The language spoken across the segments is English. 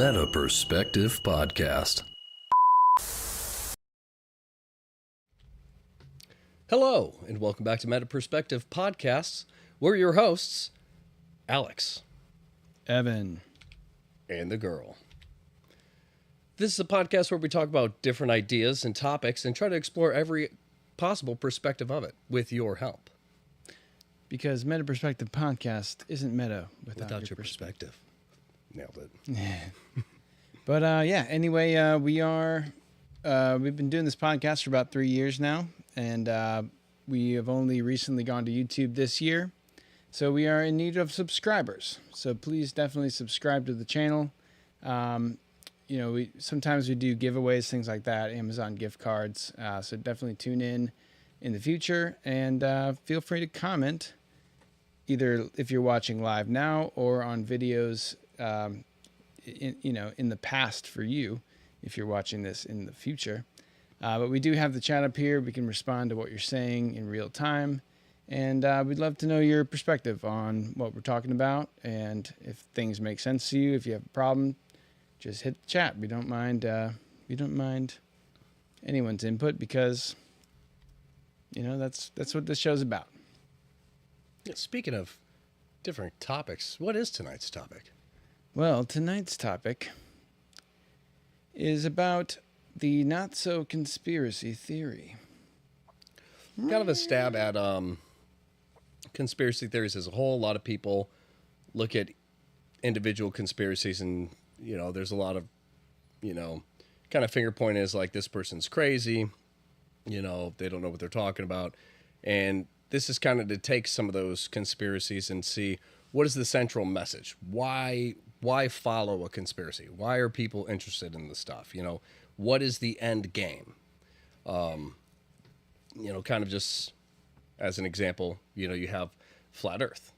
Meta Perspective Podcast. Hello, and welcome back to Meta Perspective Podcasts. We're your hosts, Alex, Evan, and the girl. This is a podcast where we talk about different ideas and topics and try to explore every possible perspective of it with your help. because Meta Perspective Podcast isn't meta Without your perspective. Nailed it. But anyway, we've been doing this podcast for about 3 years now, and we have only recently gone to YouTube this year. So we are in need of subscribers. So please definitely subscribe to the channel. Sometimes we do giveaways, things like that, Amazon gift cards. So definitely tune in the future, and feel free to comment either if you're watching live now or on videos in the past for you, if you're watching this in the future. But we do have the chat up here. We can respond to what you're saying in real time. And we'd love to know your perspective on what we're talking about. And if things make sense to you, if you have a problem, just hit the chat. We don't mind anyone's input because, that's what this show's about. Yeah, speaking of different topics, what is tonight's topic? Well, tonight's topic is about the not-so-conspiracy theory. Kind of a stab at conspiracy theories as a whole. A lot of people look at individual conspiracies and, there's a lot of, kind of finger point is like, this person's crazy, they don't know what they're talking about. And this is kind of to take some of those conspiracies and see what is the central message. Why follow a conspiracy? Why are people interested in this stuff? What is the end game? Kind of just as an example, you have flat earth.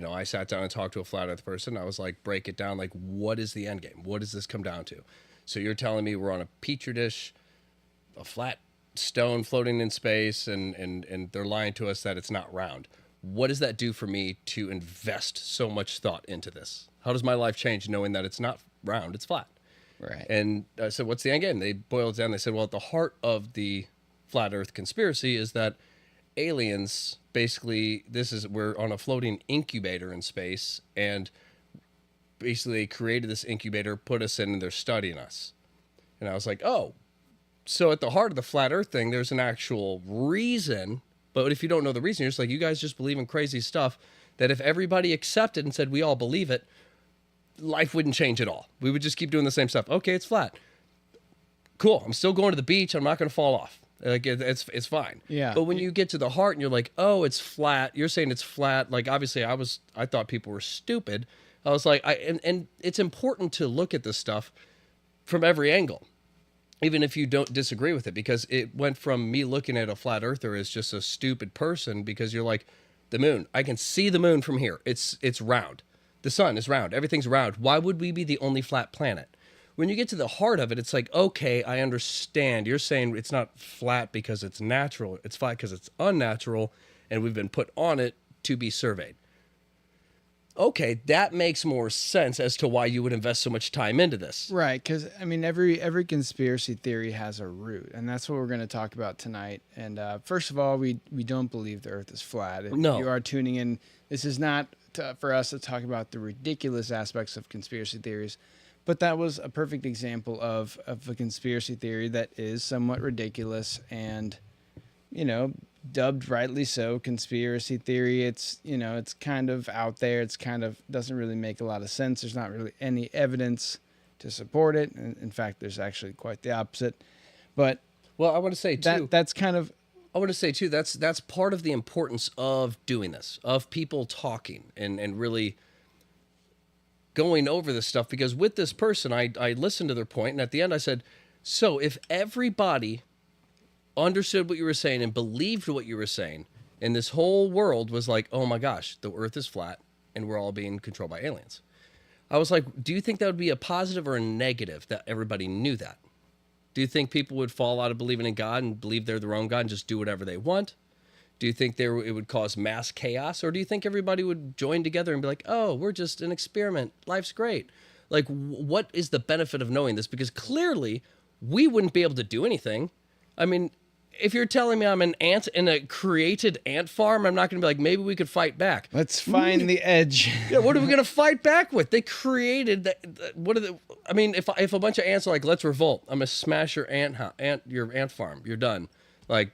I sat down and talked to a flat earth person. I was like, break it down. Like, what is the end game? What does this come down to? So you're telling me we're on a petri dish, a flat stone floating in space, and they're lying to us that it's not round. What does that do for me to invest so much thought into this? How does my life change knowing that it's not round, it's flat? Right. And I said, what's the end game? They boiled it down. They said, well, at the heart of the flat earth conspiracy is that aliens, basically, we're on a floating incubator in space, and basically they created this incubator, put us in, and they're studying us. And I was like, oh, so at the heart of the flat earth thing, there's an actual reason. But if you don't know the reason, you're just like, you guys just believe in crazy stuff that if everybody accepted and said we all believe it, life wouldn't change at all. We would just keep doing the same stuff. Okay, it's flat. Cool. I'm still going to the beach. I'm not going to fall off. Like, it's fine. Yeah. But when you get to the heart and you're like, oh, it's flat. You're saying it's flat. Like, obviously I thought people were stupid. I was like, and it's important to look at this stuff from every angle, even if you don't disagree with it, because it went from me looking at a flat earther as just a stupid person, because you're like, the moon, I can see the moon from here. It's round. The sun is round. Everything's round. Why would we be the only flat planet? When you get to the heart of it, it's like, okay, I understand. You're saying it's not flat because it's natural. It's flat because it's unnatural, and we've been put on it to be surveyed. Okay, that makes more sense as to why you would invest so much time into this. Right, because, every conspiracy theory has a root, and that's what we're going to talk about tonight. And first of all, we don't believe the Earth is flat. If No. you are tuning in, this is not for us to talk about the ridiculous aspects of conspiracy theories, but that was a perfect example of a conspiracy theory that is somewhat ridiculous and, dubbed rightly so conspiracy theory. It's it's kind of out there. It's kind of doesn't really make a lot of sense. There's not really any evidence to support it. And in fact, there's actually quite the opposite. But Well, I want to say too. that's kind of I want to say too. That's part of the importance of doing this, of people talking and really going over this stuff. Because with this person, I listened to their point, and at the end I said, so if everybody understood what you were saying and believed what you were saying, and this whole world was like, oh my gosh, the earth is flat and we're all being controlled by aliens. I was like, do you think that would be a positive or a negative that everybody knew that? Do you think people would fall out of believing in God and believe they're their own God and just do whatever they want? Do you think it would cause mass chaos? Or do you think everybody would join together and be like, oh, we're just an experiment. Life's great. Like, what is the benefit of knowing this? Because clearly we wouldn't be able to do anything. I mean, if you're telling me I'm an ant in a created ant farm, I'm not going to be like, maybe we could fight back. Let's find the edge. Yeah, what are we going to fight back with? They created that. What are the? I mean, if a bunch of ants are like, let's revolt, I'm gonna smash your ant farm. You're done. Like,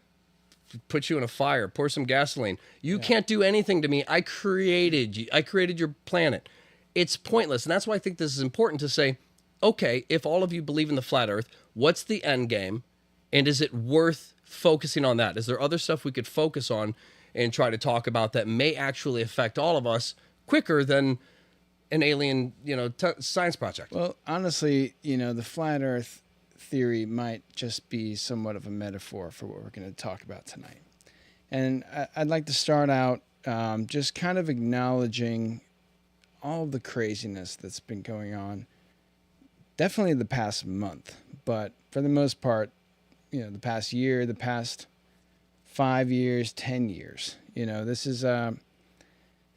put you in a fire, pour some gasoline. You can't do anything to me. I created you. I created your planet. It's pointless, and that's why I think this is important to say. Okay, if all of you believe in the flat Earth, what's the end game, and is it worth focusing on that? Is there other stuff we could focus on and try to talk about that may actually affect all of us quicker than an alien, science project? Well, honestly, the flat Earth theory might just be somewhat of a metaphor for what we're going to talk about tonight. And I'd like to start out just kind of acknowledging all the craziness that's been going on, definitely the past month, but for the most part, the past year, the past 5 years, 10 years. This is a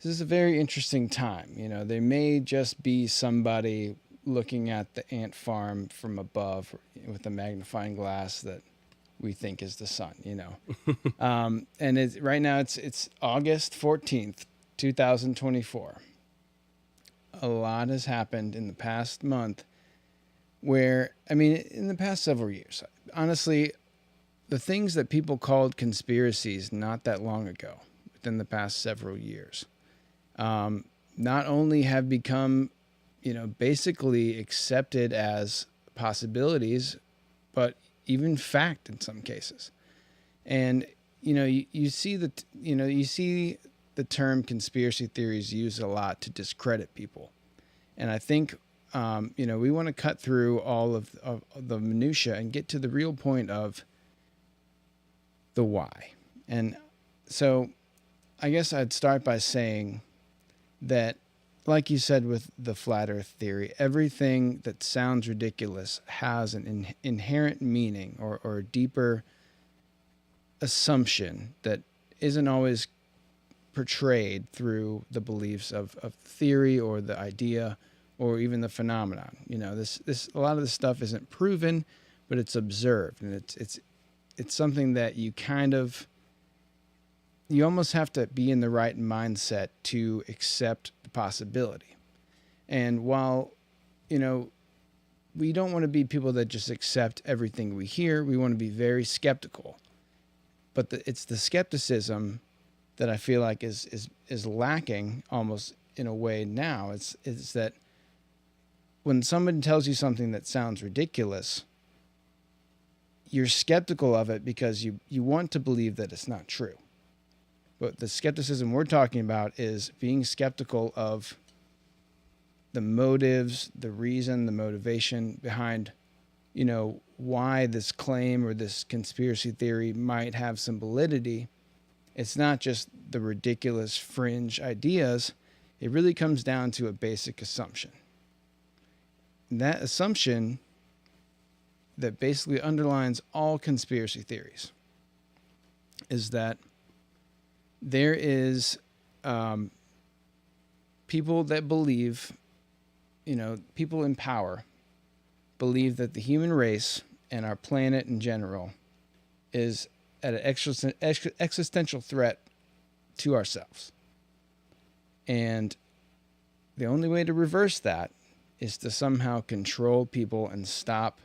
very interesting time. There may just be somebody looking at the ant farm from above with a magnifying glass that we think is the sun. And right now it's August 14th, 2024. A lot has happened in the past month. In the past several years, honestly, the things that people called conspiracies not that long ago, within the past several years, not only have become, basically accepted as possibilities, but even fact in some cases. And, you see the term conspiracy theories used a lot to discredit people. And I think we want to cut through all of the minutia and get to the real point of the why. And so I guess I'd start by saying that, like you said with the flat Earth theory, everything that sounds ridiculous has an inherent meaning or a deeper assumption that isn't always portrayed through the beliefs of theory or the idea or even the phenomenon. This a lot of this stuff isn't proven, but it's observed, and it's something that you almost have to be in the right mindset to accept the possibility. And while, we don't want to be people that just accept everything we hear, we want to be very skeptical. But it's the skepticism that I feel like is lacking almost in a way now. It's that when someone tells you something that sounds ridiculous, you're skeptical of it because you want to believe that it's not true. But the skepticism we're talking about is being skeptical of the motives, the reason, the motivation behind, why this claim or this conspiracy theory might have some validity. It's not just the ridiculous fringe ideas. It really comes down to a basic assumption. And that assumption that basically underlines all conspiracy theories is that there is people that believe, people in power believe that the human race and our planet in general is at an existential threat to ourselves. And the only way to reverse that is to somehow control people and stop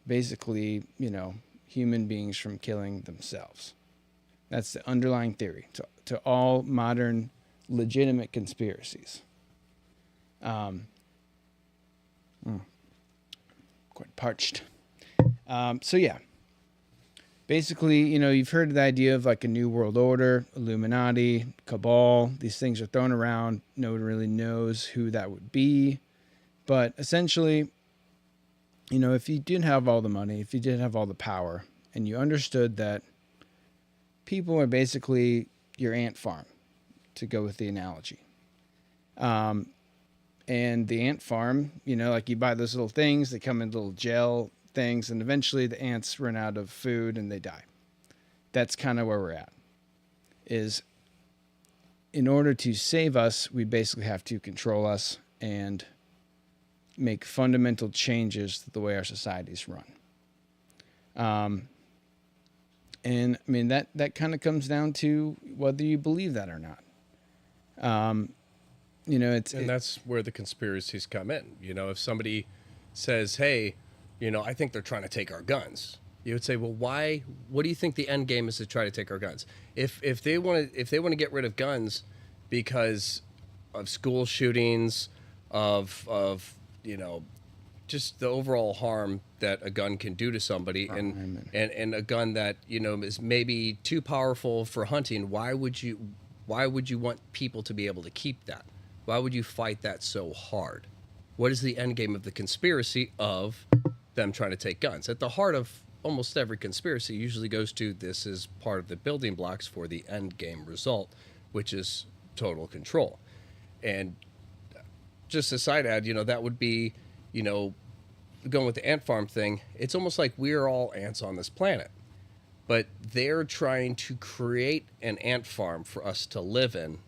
basically, human beings from killing themselves. That's the underlying theory to all modern legitimate conspiracies. Quite parched. So yeah, basically, you've heard of the idea of like a new world order, Illuminati, cabal. These things are thrown around. No one really knows who that would be. But essentially, if you didn't have all the money, if you didn't have all the power, and you understood that people are basically your ant farm, to go with the analogy. And the ant farm, like you buy those little things, they come in little gel things, and eventually the ants run out of food and they die. That's kind of where we're at. Is in order to save us, we basically have to control us and make fundamental changes to the way our societies run. And I mean, that kind of comes down to whether you believe that or not. That's where the conspiracies come in. If somebody says, hey, I think they're trying to take our guns, you would say, well, why? What do you think the end game is to try to take our guns? If they want to get rid of guns because of school shootings, of just the overall harm that a gun can do to somebody, and a gun that is maybe too powerful for hunting, why would you want people to be able to keep that? Why would you fight that so hard? What is the end game of the conspiracy of them trying to take guns? At the heart of almost every conspiracy usually goes to, this is part of the building blocks for the end game result, which is total control. And just a side ad, that would be, going with the ant farm thing. It's almost like we're all ants on this planet, but they're trying to create an ant farm for us to live in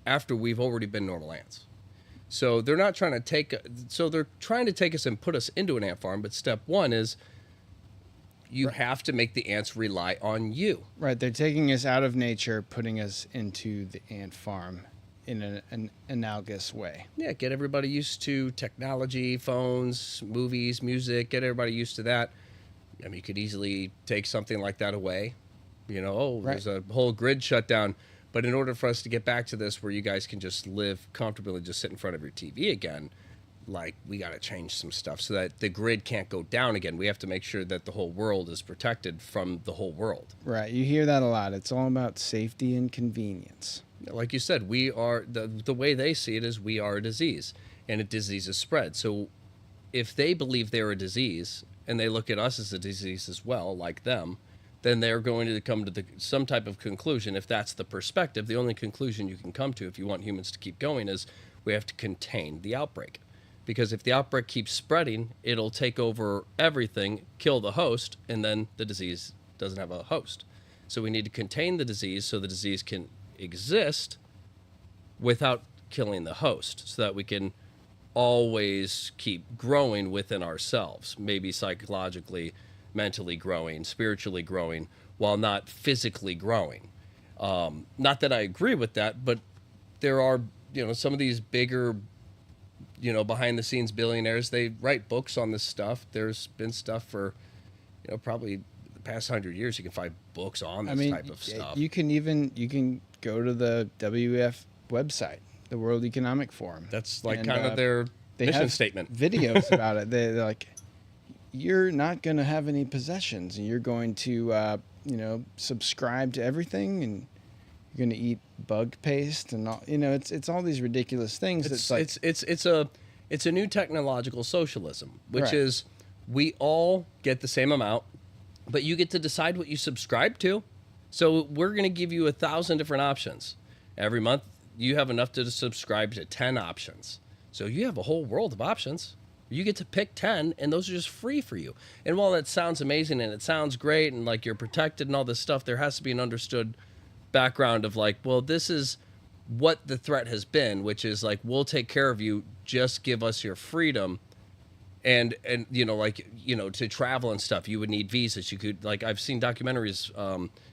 after we've already been normal ants. So they're not trying to they're trying to take us and put us into an ant farm. But step one is you have to make the ants rely on you. Right. They're taking us out of nature, putting us into the ant farm in an analogous way. Yeah. Get everybody used to technology, phones, movies, music, get everybody used to that. I mean, you could easily take something like that away. There's a whole grid shut down. But in order for us to get back to this where you guys can just live comfortably and just sit in front of your TV again, we got to change some stuff so that the grid can't go down again. We have to make sure that the whole world is protected from the whole world. Right. You hear that a lot. It's all about safety and convenience. Like you said, we are, the way they see it is we are a disease, and a disease is spread. So if they believe they're a disease and they look at us as a disease as well, like them, then they're going to come to some type of conclusion. If that's the perspective, the only conclusion you can come to if you want humans to keep going is we have to contain the outbreak. Because if the outbreak keeps spreading, it'll take over everything, kill the host, and then the disease doesn't have a host. So we need to contain the disease so the disease can exist without killing the host, so that we can always keep growing within ourselves, maybe psychologically, mentally growing, spiritually growing, while not physically growing. Not that I agree with that, but there are, some of these bigger, behind the scenes billionaires, they write books on this stuff. There's been stuff for, probably the past 100 years. You can find books on this type of stuff. You can go to the WEF website, the World Economic Forum. That's kind of their mission statement. Videos about it. They're like, you're not going to have any possessions, and you're going to, subscribe to everything, and you're going to eat bug paste, and all. It's all these ridiculous things. It's a new technological socialism, which is we all get the same amount, but you get to decide what you subscribe to. So we're going to give you 1,000 different options every month. You have enough to subscribe to 10 options, so you have a whole world of options. You get to pick 10, and those are just free for you. And while that sounds amazing and it sounds great and like you're protected and all this stuff, there has to be an understood background of this is what the threat has been, which is we'll take care of you, just give us your freedom. And to travel and stuff, you would need visas. You could, I've seen documentaries,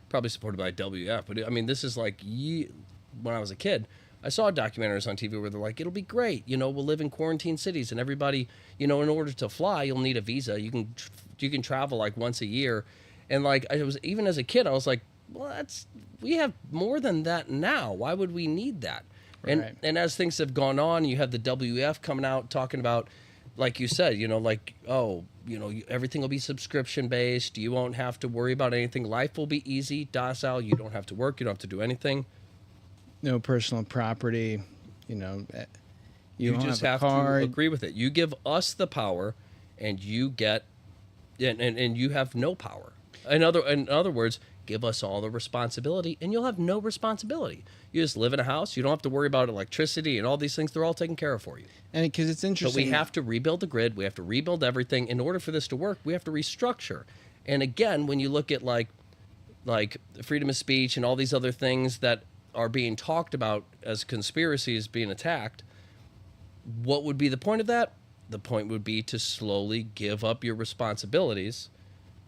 probably supported by WF, but I mean, this is when I was a kid, I saw documentaries on TV where they're like, it'll be great. We'll live in quarantine cities, and everybody, in order to fly, you'll need a visa. You can travel once a year. And even as a kid, I was like, well, we have more than that now. Why would we need that? Right. And as things have gone on, you have the WF coming out talking about, like you said, everything will be subscription based. You won't have to worry about anything. Life will be easy, docile. You don't have to work. You don't have to do anything. No personal property, you just have to agree with it. You give us the power, and you get, and you have no power. In other words, give us all the responsibility, and you'll have no responsibility. You just live in a house. You don't have to worry about electricity and all these things. They're all taken care of for you. And because it's interesting, but we have to rebuild the grid. We have to rebuild everything. In order for this to work, we have to restructure. And again, when you look at like freedom of speech and all these other things that are being talked about as conspiracies being attacked, what would be the point of that? the point would be to slowly give up your responsibilities,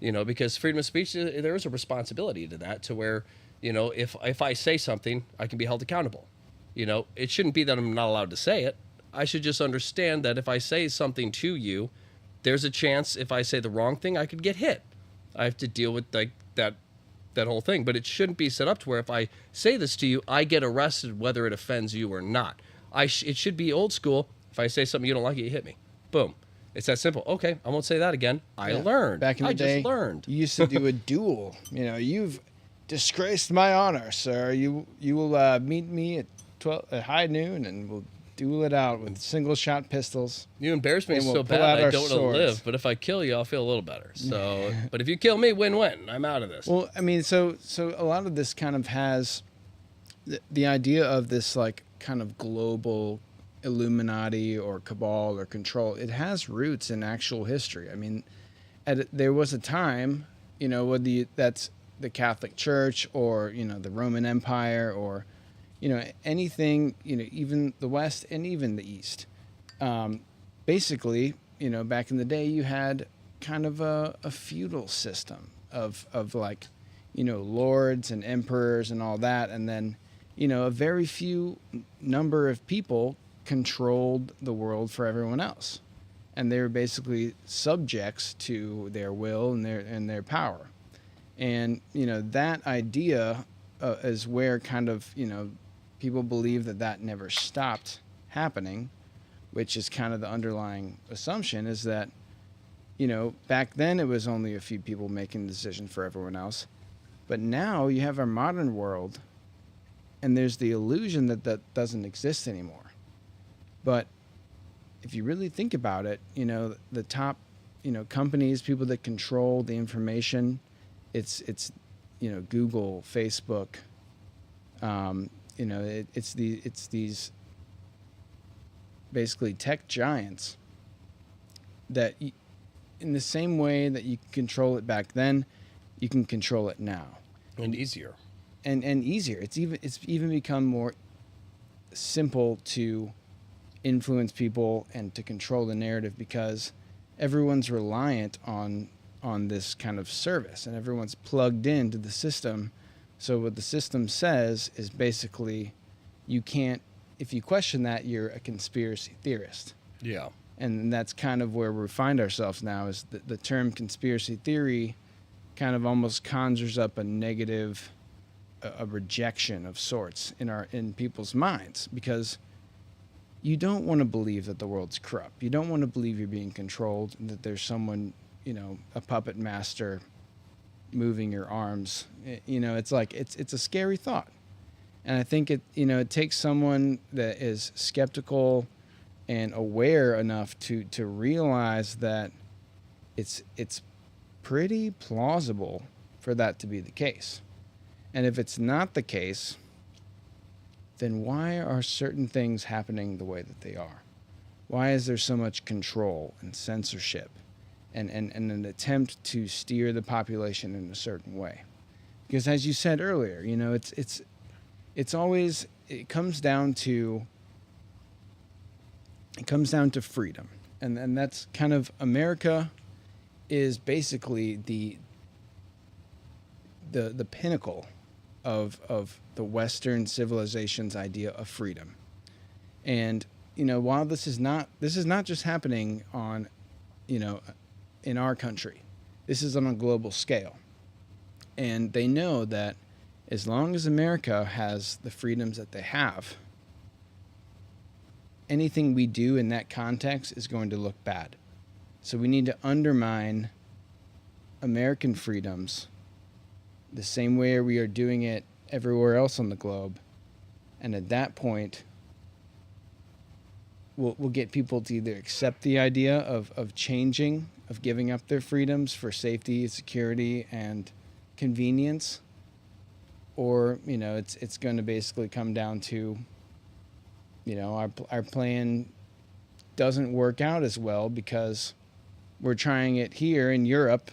because freedom of speech, there is a responsibility to that, to where, if I say something, I can be held accountable. It shouldn't be that I'm not allowed to say it. I should just understand that if I say something to you, there's a chance if I say the wrong thing, I could get hit. I have to deal with like that whole thing. But it shouldn't be set up to where if I say this to you, I get arrested whether it offends you or not. It should be old school. If I say something you don't like, you hit me. Boom. It's that simple. Okay, I won't say that again. I learned. Back in the day, just learned. You used to do a duel. You've disgraced my honor, sir. You will meet me at high noon, and we'll duel it out with single-shot pistols. You embarrass me so bad I don't want to live, but if I kill you, I'll feel a little better. So, but if you kill me, win-win. I'm out of this. Well, I mean, so a lot of this kind of has the idea of this like kind of global Illuminati or cabal or control. It has roots in actual history. I mean, there was a time, whether that's the Catholic Church or the Roman Empire or anything, even the West and even the East. Basically, back in the day, you had kind of a feudal system of like, lords and emperors and all that. And then, a very few number of people controlled the world for everyone else. And they were basically subjects to their will and their power. And, that idea is where kind of, people believe that never stopped happening, which is kind of the underlying assumption is that, back then it was only a few people making the decision for everyone else. But now you have our modern world, and there's the illusion that doesn't exist anymore. But if you really think about it, the top, companies, people that control the information, it's Google, Facebook, it's these basically tech giants that in the same way that you could control it back then, you can control it now. And easier. And easier. It's even become more simple to influence people and to control the narrative because everyone's reliant on this kind of service and everyone's plugged into the system. So what the system says is basically you can't, if you question that, you're a conspiracy theorist. Yeah. And that's kind of where we find ourselves now is the term conspiracy theory kind of almost conjures up a negative, a rejection of sorts in people's minds because you don't want to believe that the world's corrupt. You don't want to believe you're being controlled and that there's someone, a puppet master moving your arms. It's like it's a scary thought. And I think it takes someone that is skeptical and aware enough to realize that it's pretty plausible for that to be the case. And if it's not the case, then why are certain things happening the way that they are? Why is there so much control and censorship and an attempt to steer the population in a certain way? Because as you said earlier, it comes down to freedom. And that's kind of America is basically the pinnacle of the Western civilization's idea of freedom. And, while this is not just happening on, in our country, this is on a global scale. And they know that as long as America has the freedoms that they have, anything we do in that context is going to look bad. So we need to undermine American freedoms the same way we are doing it everywhere else on the globe. And at that point, we'll get people to either accept the idea of changing, of giving up their freedoms for safety, security, and convenience, or it's going to basically come down to our plan doesn't work out as well because we're trying it here in Europe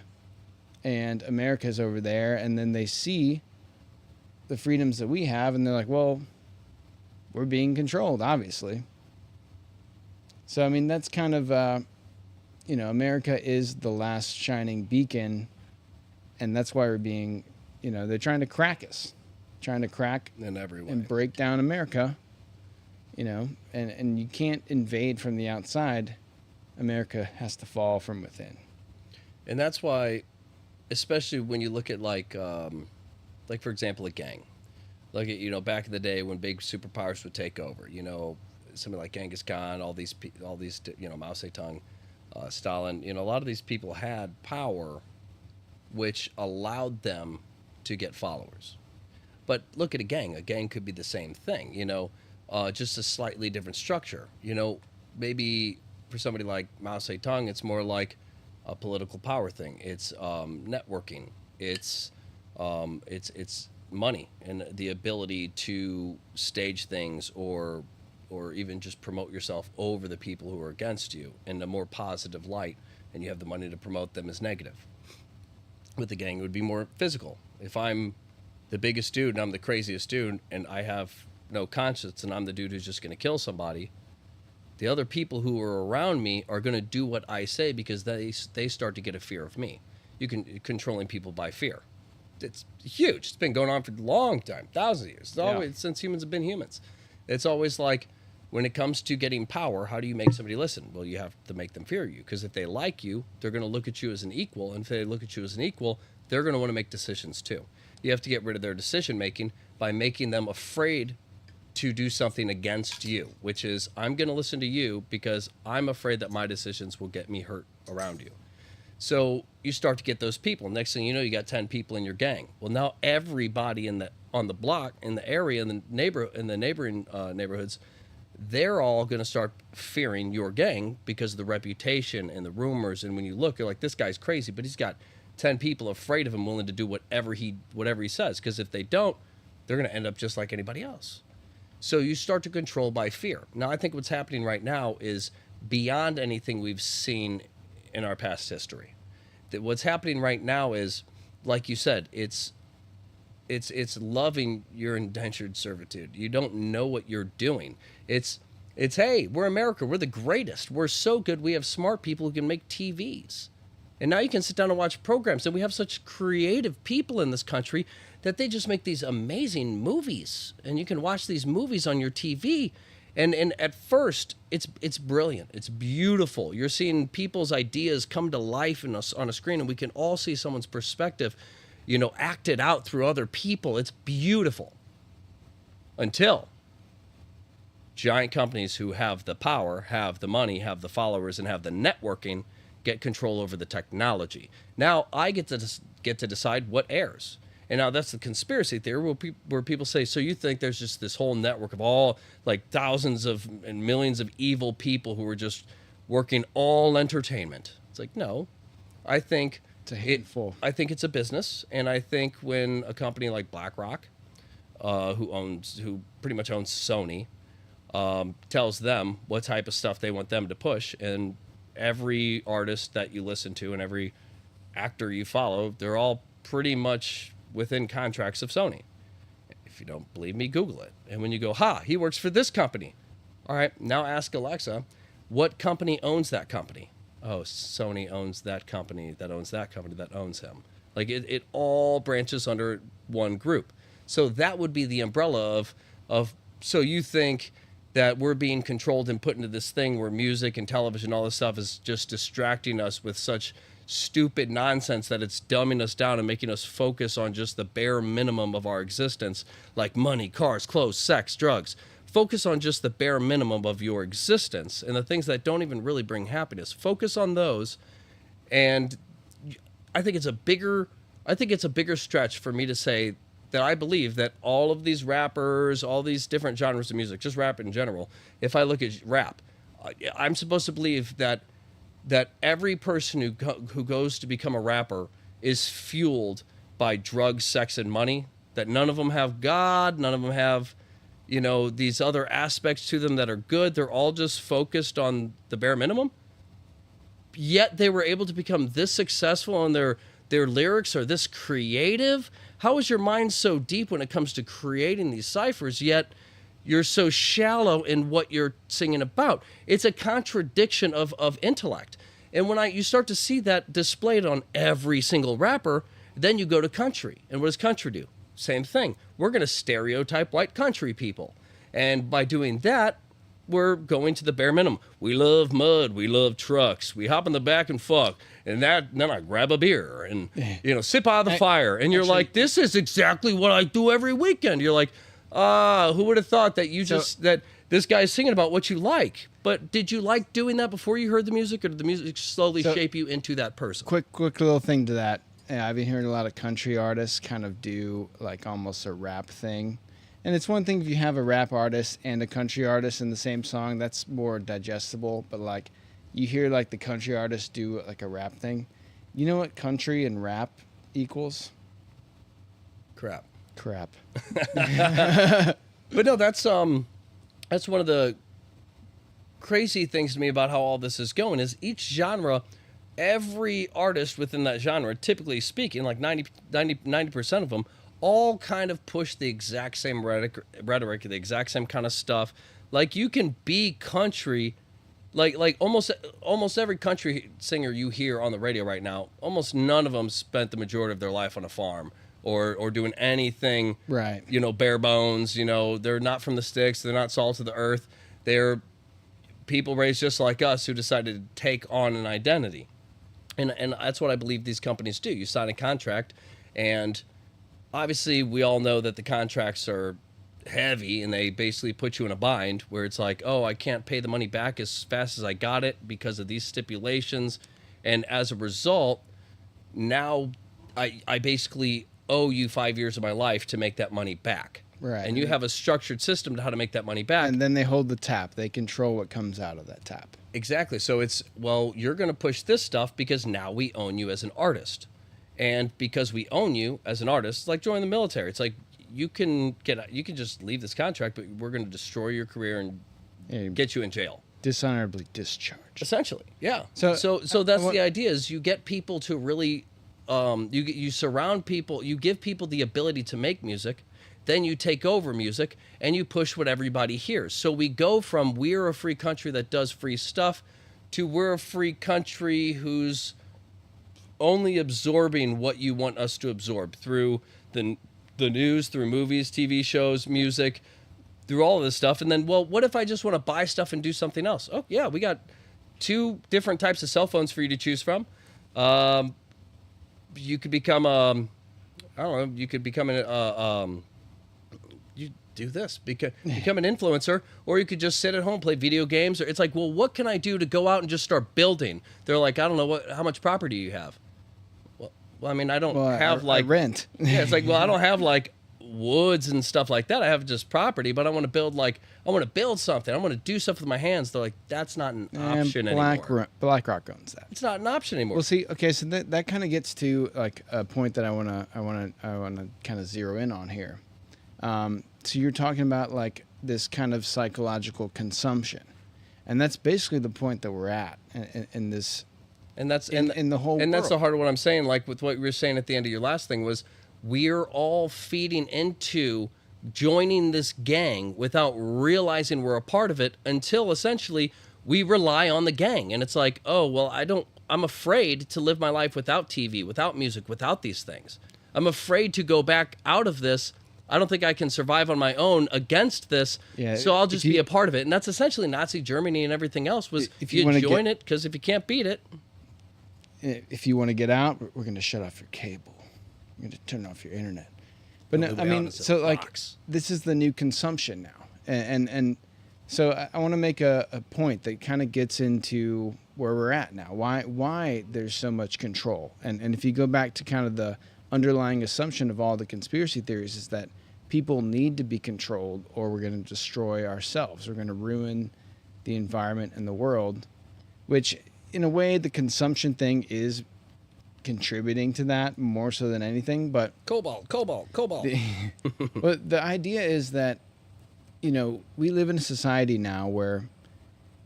and America's over there, and then they see the freedoms that we have and they're like, well, we're being controlled, obviously. So I mean, that's kind of America is the last shining beacon, and that's why we're being, they're trying to crack us, trying to crack In every way. and break down America. And you can't invade from the outside. America has to fall from within. And that's why, especially when you look at like for example, a gang. Like, back in the day when big superpowers would take over, somebody like Genghis Khan, all these, Mao Zedong, Stalin, a lot of these people had power, which allowed them to get followers. But look at a gang. A gang could be the same thing, just a slightly different structure. Maybe for somebody like Mao Zedong, it's more like a political power thing. It's networking. It's money and the ability to stage things or even just promote yourself over the people who are against you in a more positive light, and you have the money to promote them as negative. With the gang, it would be more physical. If I'm the biggest dude and I'm the craziest dude and I have no conscience and I'm the dude who's just going to kill somebody, the other people who are around me are going to do what I say because they start to get a fear of me. You can controlling people by fear. It's huge. It's been going on for a long time, thousands of years. It's always since humans have been humans. It's always like when it comes to getting power, how do you make somebody listen? Well, you have to make them fear you, because if they like you, they're going to look at you as an equal, and if they look at you as an equal, they're going to want to make decisions too. You have to get rid of their decision making by making them afraid to do something against you, which is I'm going to listen to you because I'm afraid that my decisions will get me hurt around you. So you start to get those people. Next thing you know, you got 10 people in your gang. Well, now everybody on the block, in the area, in the neighboring neighborhoods, they're all going to start fearing your gang because of the reputation and the rumors. And when you look, you're like, this guy's crazy, but he's got 10 people afraid of him, willing to do whatever he says. Because if they don't, they're going to end up just like anybody else. So you start to control by fear. Now, I think what's happening right now is beyond anything we've seen in our past history. That what's happening right now is, like you said, it's loving your indentured servitude. You don't know what you're doing. It's hey, we're America. We're the greatest. We're so good. We have smart people who can make TVs. And now you can sit down and watch programs. And we have such creative people in this country that they just make these amazing movies. And you can watch these movies on your TV. And at first, it's brilliant. It's beautiful. You're seeing people's ideas come to life on a screen, and we can all see someone's perspective, acted out through other people. It's beautiful. Until giant companies who have the power, have the money, have the followers, and have the networking get control over the technology. Now I get to decide what airs. And now that's the conspiracy theory where people say, so you think there's just this whole network of all, like, thousands of and millions of evil people who are just working all entertainment? It's like, no. I think it's a handful. I think it's a business, and I think when a company like BlackRock, who pretty much owns Sony, tells them what type of stuff they want them to push, and every artist that you listen to and every actor you follow, they're all pretty much within contracts of Sony. If you don't believe me, Google it. And when you go, he works for this company. All right, now ask Alexa, what company owns that company? Oh, Sony owns that company, that owns that company, that owns him. Like, it all branches under one group. So that would be the umbrella of so you think that we're being controlled and put into this thing where music and television, all this stuff is just distracting us with such stupid nonsense that it's dumbing us down and making us focus on just the bare minimum of our existence, like money, cars, clothes, sex, drugs. Focus on just the bare minimum of your existence and the things that don't even really bring happiness. Focus on those. And I think it's a bigger stretch for me to say that I believe that all of these rappers, all these different genres of music, just rap in general, if I look at rap, I'm supposed to believe that every person who goes to become a rapper is fueled by drugs, sex, and money, that none of them have God, none of them have, these other aspects to them that are good. They're all just focused on the bare minimum. Yet they were able to become this successful, and their lyrics are this creative. How is your mind so deep when it comes to creating these ciphers, yet you're so shallow in what you're singing about. It's a contradiction of intellect. And when you start to see that displayed on every single rapper, then you go to country. And what does country do? Same thing. We're going to stereotype white country people. And by doing that, we're going to the bare minimum. We love mud. We love trucks. We hop in the back and fuck. And then I grab a beer and, sip out of the fire. And you're like, this is exactly what I do every weekend. You're like, who would have thought that that this guy's singing about what you like? But did you like doing that before you heard the music, or did the music slowly shape you into that person? Quick little thing to that. I've been hearing a lot of country artists kind of do like almost a rap thing. And it's one thing if you have a rap artist and a country artist in the same song, that's more digestible. But like you hear like the country artist do like a rap thing. You know what country and rap equals? Crap. But no, that's one of the crazy things to me about how all this is going is each genre, every artist within that genre, typically speaking, like 90% of them, all kind of push the exact same rhetoric, the exact same kind of stuff. Like you can be country, like almost every country singer you hear on the radio right now, almost none of them spent the majority of their life on a farm or doing anything, right? Bare bones. They're not from the sticks. They're not salt of the earth. They're people raised just like us who decided to take on an identity, and that's what I believe these companies do. You sign a contract, and obviously, we all know that the contracts are heavy and they basically put you in a bind where it's like, oh, I can't pay the money back as fast as I got it because of these stipulations. And as a result, now I basically owe you 5 years of my life to make that money back. Right. And you have a structured system to how to make that money back. And then they hold the tap. They control what comes out of that tap. Exactly. So it's, well, you're going to push this stuff because now we own you as an artist. And because we own you as an artist, it's like join the military. It's like you can just leave this contract, but we're going to destroy your career and get you in jail. Dishonorably discharged. Essentially, yeah. So that's the idea: is you get people to really, you surround people, you give people the ability to make music, then you take over music and you push what everybody hears. So we go from we're a free country that does free stuff to we're a free country who's only absorbing what you want us to absorb through the news, through movies, TV shows, music, through all of this stuff. And then, well, what if I just want to buy stuff and do something else? Oh, yeah, we got 2 different types of cell phones for you to choose from. You could become you do this, become an influencer, or you could just sit at home, play video games. Or it's like, well, what can I do to go out and just start building? They're like, I don't know how much property you have. Well, I mean, I don't have I rent. Yeah, it's like, well, I don't have like woods and stuff like that. I have just property, but I want to build something. I want to do stuff with my hands. They're like, that's not an option anymore. BlackRock owns that. It's not an option anymore. Well, see, okay, so that kind of gets to like a point that I wanna kind of zero in on here. So you're talking about like this kind of psychological consumption, and that's basically the point that we're at in this. And that's in the whole. And that's the heart of what I'm saying. Like with what you were saying at the end of your last thing was, we're all feeding into joining this gang without realizing we're a part of it until essentially we rely on the gang. And it's like, oh well, I'm afraid to live my life without TV, without music, without these things. I'm afraid to go back out of this. I don't think I can survive on my own against this, so I'll just be a part of it. And that's essentially Nazi Germany and everything else was if you join it, because if you can't beat it. If you want to get out, we're going to shut off your cable. We're going to turn off your internet. But no, I mean, so like this is the new consumption now. And so I want to make a point that kind of gets into where we're at now. Why there's so much control. And if you go back to kind of the underlying assumption of all the conspiracy theories is that people need to be controlled or we're going to destroy ourselves. We're going to ruin the environment and the world, which in a way the consumption thing is contributing to that more so than anything. But Cobalt. But the idea is that, we live in a society now where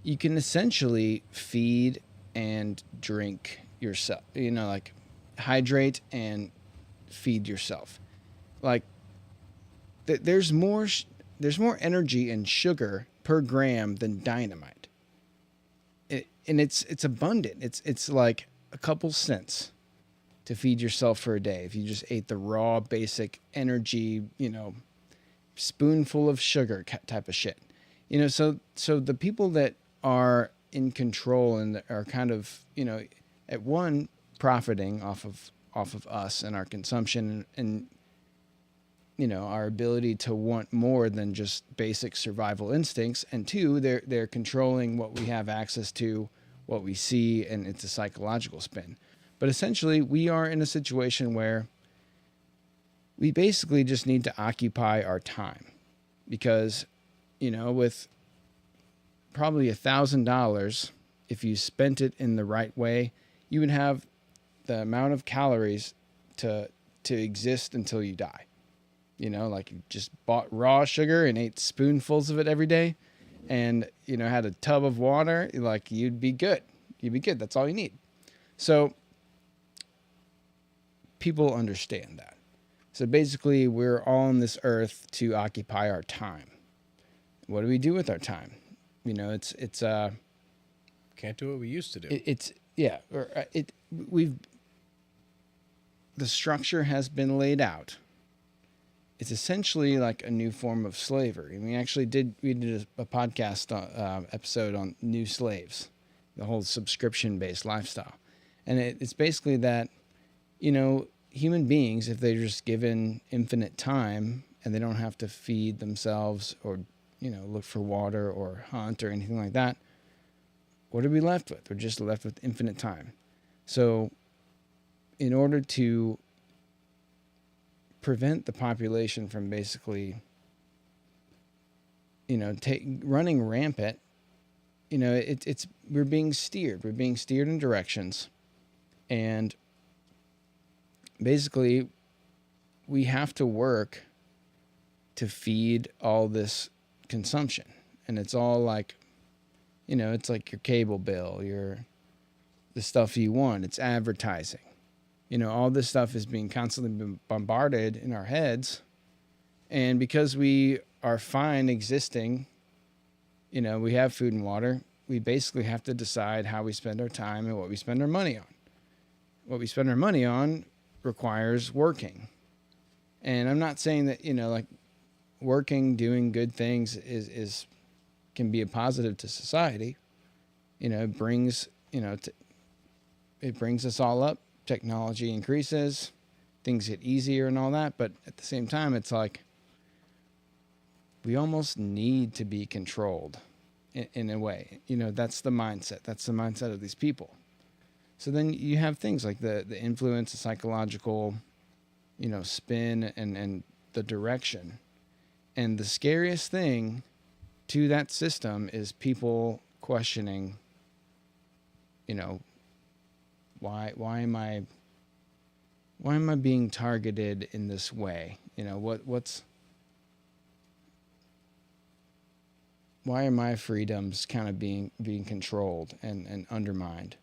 you can essentially feed and drink yourself, like hydrate and feed yourself. Like there's more there's more energy in sugar per gram than dynamite. And it's abundant. It's like a couple cents to feed yourself for a day if you just ate the raw, basic energy, spoonful of sugar type of shit. So the people that are in control and are kind of, at one, profiting off of us and our consumption and our ability to want more than just basic survival instincts, and two, they're controlling what we have access to, what we see, and it's a psychological spin. But essentially, we are in a situation where we basically just need to occupy our time, because with probably $1,000, if you spent it in the right way, you would have the amount of calories to exist until you die. Like you just bought raw sugar and ate spoonfuls of it every day, and had a tub of water, like you'd be good. That's all you need. So people understand that. So basically, we're all on this earth to occupy our time. What do we do with our time? It's can't do what we used to do. The structure has been laid out. It's essentially like a new form of slavery. And we did a podcast episode on new slaves, the whole subscription-based lifestyle. And it's basically that, human beings, if they're just given infinite time and they don't have to feed themselves or, look for water or hunt or anything like that, what are we left with? We're just left with infinite time. So in order to prevent the population from basically, running rampant, we're being steered. We're being steered in directions. And basically, we have to work to feed all this consumption. And it's all like, it's like your cable bill, the stuff you want. It's advertising. All this stuff is being constantly bombarded in our heads. And because we are fine existing, we have food and water, we basically have to decide how we spend our time and what we spend our money on. What we spend our money on requires working. And I'm not saying that, like working, doing good things can be a positive to society. It brings, it brings us all up. Technology increases, things get easier and all that. But at the same time, it's like we almost need to be controlled in a way. That's the mindset. That's the mindset of these people. So then you have things like the influence, the psychological, spin and the direction. And the scariest thing to that system is people questioning, why am I being targeted in this way? Why are my freedoms kind of being controlled and undermined?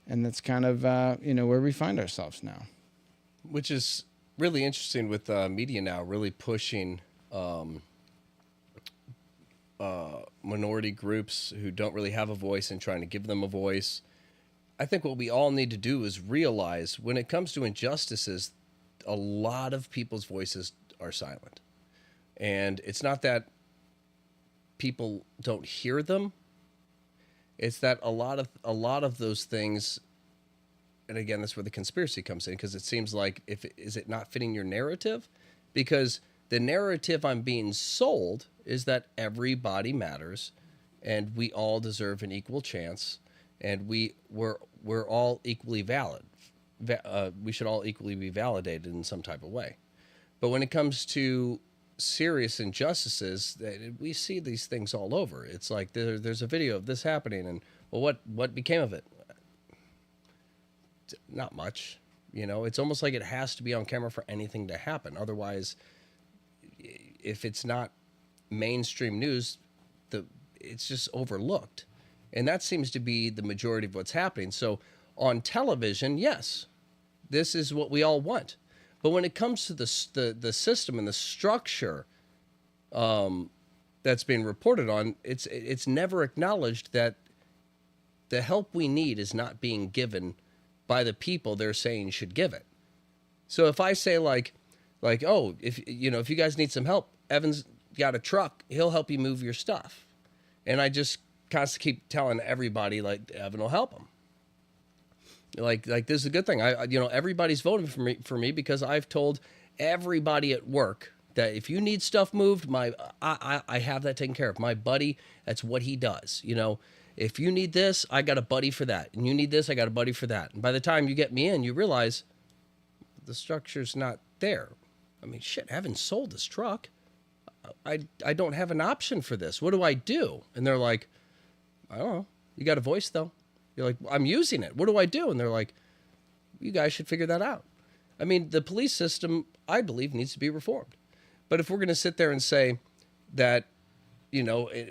And that's kind of where we find ourselves now. Which is really interesting with media now really pushing minority groups who don't really have a voice and trying to give them a voice. I think what we all need to do is realize when it comes to injustices, a lot of people's voices are silent. And it's not that people don't hear them. It's that a lot of those things, and again, that's where the conspiracy comes in, because it seems like is it not fitting your narrative? Because the narrative I'm being sold is that everybody matters and we all deserve an equal chance. And we're all equally valid. We should all equally be validated in some type of way. But when it comes to serious injustices, we see these things all over. It's like there's a video of this happening, and well, what became of it? Not much. It's almost like it has to be on camera for anything to happen. Otherwise, if it's not mainstream news, it's just overlooked. And that seems to be the majority of what's happening. So on television, yes, this is what we all want. But when it comes to the system and the structure, that's being reported on, it's never acknowledged that the help we need is not being given by the people they're saying should give it. So if I say like, oh, if you guys need some help, Evan's got a truck, he'll help you move your stuff. And I just constantly keep telling everybody like Evan will help them. Like this is a good thing. Everybody's voting for me because I've told everybody at work that if you need stuff moved, I have that taken care of. My buddy, that's what he does. If you need this, I got a buddy for that. And you need this, I got a buddy for that. And by the time you get me in, you realize the structure's not there. I mean, shit, Evan sold his truck. I don't have an option for this. What do I do? And they're like, I don't know. You got a voice, though. You're like, I'm using it. What do I do? And they're like, you guys should figure that out. I mean, the police system, I believe, needs to be reformed. But if we're going to sit there and say that,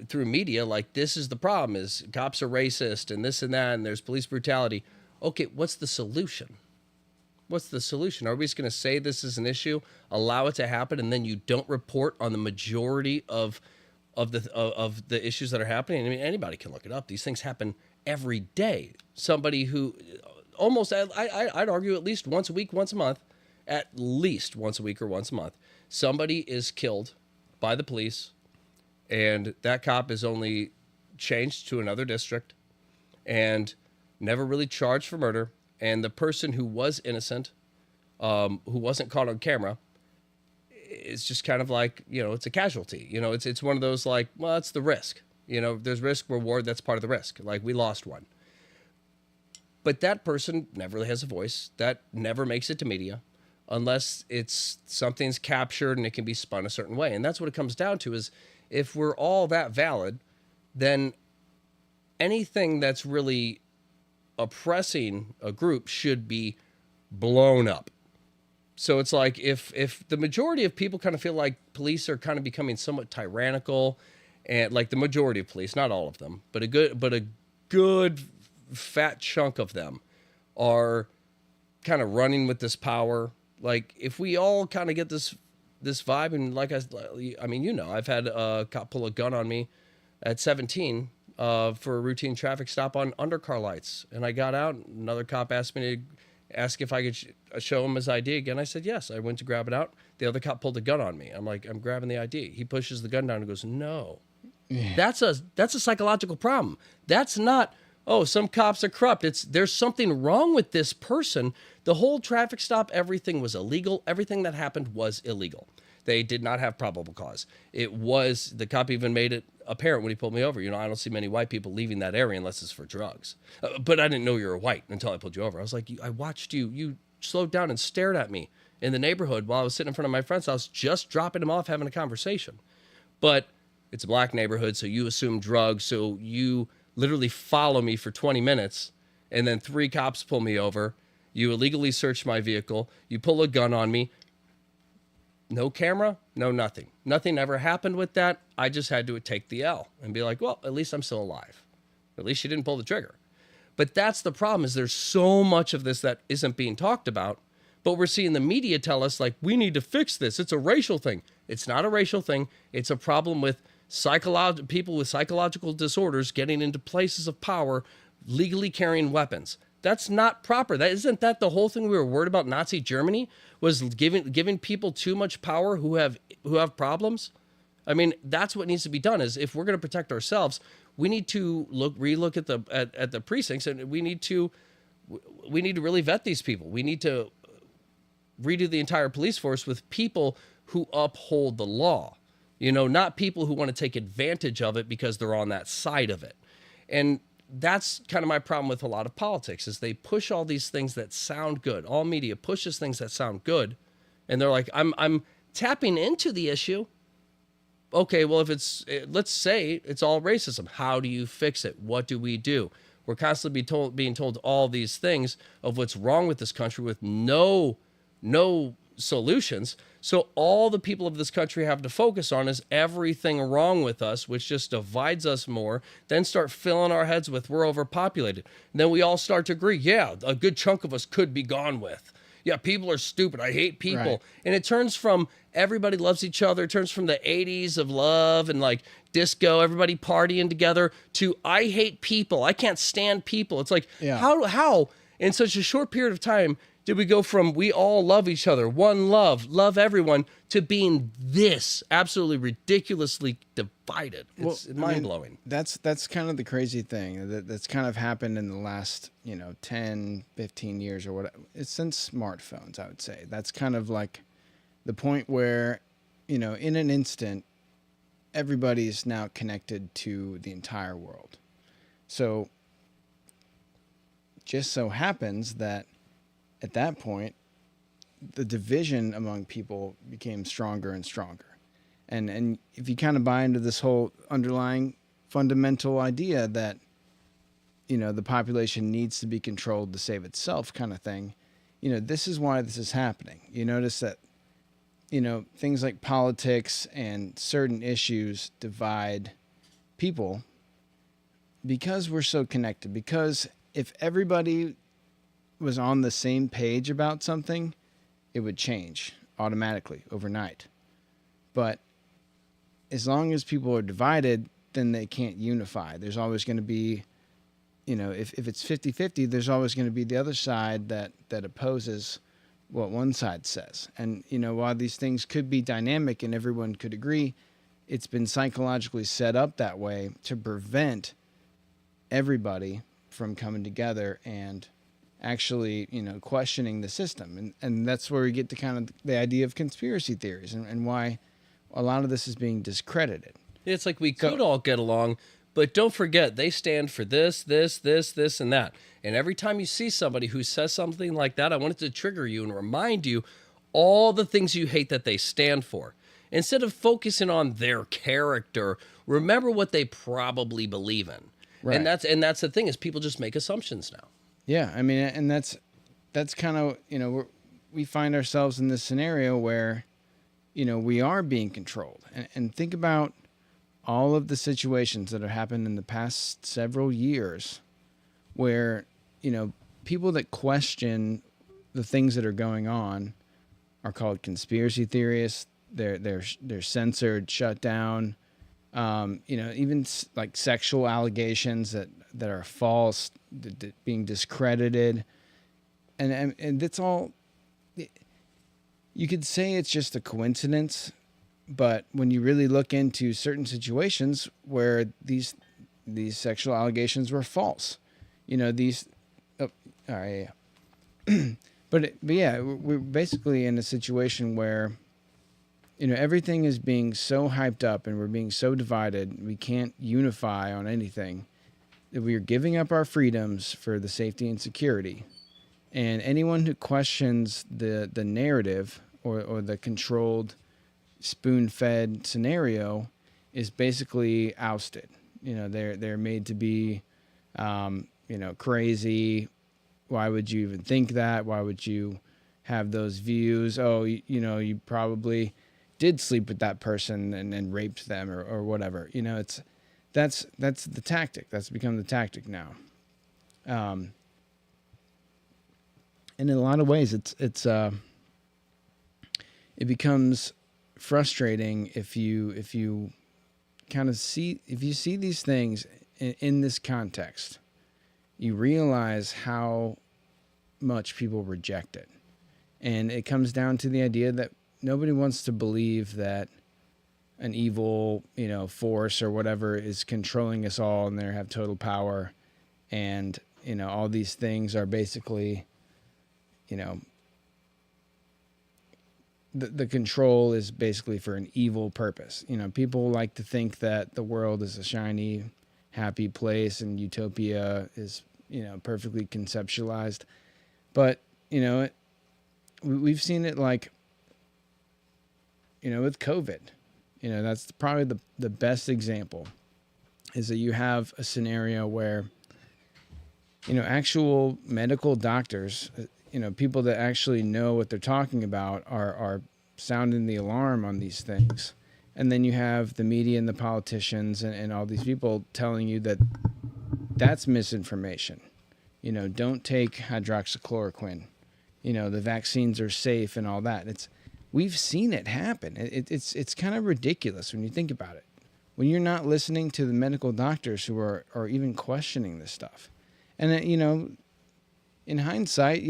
through media, like this is the problem, is cops are racist and this and that, and there's police brutality. Okay, what's the solution? What's the solution? Are we just going to say this is an issue, allow it to happen, and then you don't report on the majority of the issues that are happening? I mean, anybody can look it up. These things happen every day. Somebody who almost, I'd argue at least once a week, once a month, at least once a week or once a month, somebody is killed by the police, and that cop is only changed to another district and never really charged for murder. And the person who was innocent, who wasn't caught on camera, is just kind of like, it's a casualty. It's one of those like, well, it's the risk. There's risk, reward, that's part of the risk. Like, we lost one. But that person never really has a voice. That never makes it to media unless something's captured and it can be spun a certain way. And that's what it comes down to, is if we're all that valid, then anything that's really oppressing a group should be blown up. So it's like if the majority of people kind of feel like police are kind of becoming somewhat tyrannical, and like the majority of police, not all of them, but a good fat chunk of them are kind of running with this power. Like, if we all kind of get this vibe, and like I mean, I've had a cop pull a gun on me at 17 for a routine traffic stop on undercar lights, and I got out. Another cop asked if I could show him his ID again. I said yes. I went to grab it out. The other cop pulled a gun on me. I'm like, I'm grabbing the ID. He pushes the gun down and goes, no. Yeah. That's a psychological problem. That's not, oh, some cops are corrupt. There's something wrong with this person. The whole traffic stop, everything was illegal. Everything that happened was illegal. They did not have probable cause. The cop even made it apparent when he pulled me over. I don't see many white people leaving that area unless it's for drugs. But I didn't know you were white until I pulled you over. I was like, I watched you. You slowed down and stared at me in the neighborhood while I was sitting in front of my friend's house, just dropping him off, having a conversation. But it's a black neighborhood, so you assume drugs. So you literally follow me for 20 minutes, and then 3 cops pull me over. You illegally search my vehicle. You pull a gun on me. No camera, no nothing. Nothing ever happened with that. I just had to take the L and be like, well, at least I'm still alive. At least you didn't pull the trigger. But that's the problem, is there's so much of this that isn't being talked about, but we're seeing the media tell us, like, we need to fix this. It's a racial thing. It's not a racial thing. It's a problem with people with psychological disorders getting into places of power, legally carrying weapons. That's not proper. Isn't that the whole thing we were worried about Nazi Germany, was giving people too much power who have problems? I mean, that's what needs to be done. Is if we're going to protect ourselves, we need to relook at the precincts, and we need to really vet these people. We need to redo the entire police force with people who uphold the law. Not people who want to take advantage of it because they're on that side of it. And that's kind of my problem with a lot of politics, is they push all these things that sound good. All media pushes things that sound good. And they're like, I'm tapping into the issue. Okay, well, let's say it's all racism. How do you fix it? What do we do? We're constantly being told all these things of what's wrong with this country with no solutions. So all the people of this country have to focus on is everything wrong with us, which just divides us more, then start filling our heads with we're overpopulated. And then we all start to agree, yeah, a good chunk of us could be gone with. yeah, people are stupid. I hate people. Right. And it turns from everybody loves each other. It turns from the 80s of love and like disco, everybody partying together, to I hate people. I can't stand people. It's like, Yeah. how in such a short period of time did we go from we all love each other, one love everyone, to being this absolutely ridiculously divided? It's mind-blowing. That's kind of the crazy thing that's kind of happened in the last 10, 15 years or whatever. It's since smartphones, I would say. That's kind of like the point where in an instant everybody's now connected to the entire world. So just so happens that at that point, the division among people became stronger and stronger. And if you kind of buy into this whole underlying fundamental idea that, the population needs to be controlled to save itself kind of thing, this is why this is happening. You notice that, things like politics and certain issues divide people because we're so connected. Because if everybody was on the same page about something, it would change automatically overnight. But as long as people are divided, then they can't unify. There's always going to be, if it's 50-50, there's always going to be the other side that opposes what one side says. And, while these things could be dynamic and everyone could agree, it's been psychologically set up that way to prevent everybody from coming together and actually, questioning the system. And that's where we get to kind of the idea of conspiracy theories and why a lot of this is being discredited. It's like we could all get along, but don't forget, they stand for this, and that. And every time you see somebody who says something like that, I want it to trigger you and remind you all the things you hate that they stand for. Instead of focusing on their character, remember what they probably believe in. Right. And that's the thing, is people just make assumptions now. Yeah, I mean, and that's kind of, we find ourselves in this scenario where, we are being controlled. And think about all of the situations that have happened in the past several years where, people that question the things that are going on are called conspiracy theorists. They're censored, shut down. Even like sexual allegations that are false, being discredited, and it's all. You could say it's just a coincidence, but when you really look into certain situations where these sexual allegations were false, these. Oh, all right, yeah. but yeah, we're basically in a situation where. Everything is being so hyped up and we're being so divided, we can't unify on anything, that we are giving up our freedoms for the safety and security. And anyone who questions the narrative or the controlled, spoon-fed scenario is basically ousted. They're made to be, crazy. Why would you even think that? Why would you have those views? Oh, you probably did sleep with that person and raped them or whatever. That's the tactic. That's become the tactic now. And in a lot of ways, it becomes frustrating if you kind of see these things in this context. You realize how much people reject it, and it comes down to the idea that nobody wants to believe that an evil, force or whatever is controlling us all and they have total power. And, all these things are basically, the control is basically for an evil purpose. People like to think that the world is a shiny, happy place and utopia is, perfectly conceptualized. But, we've seen it like, with COVID, that's probably the best example, is that you have a scenario where, actual medical doctors, people that actually know what they're talking about are sounding the alarm on these things. And then you have the media and the politicians and all these people telling you that that's misinformation. Don't take hydroxychloroquine. the vaccines are safe and all that. We've seen it happen. It's kind of ridiculous when you think about it. When you're not listening to the medical doctors who are even questioning this stuff. And, in hindsight,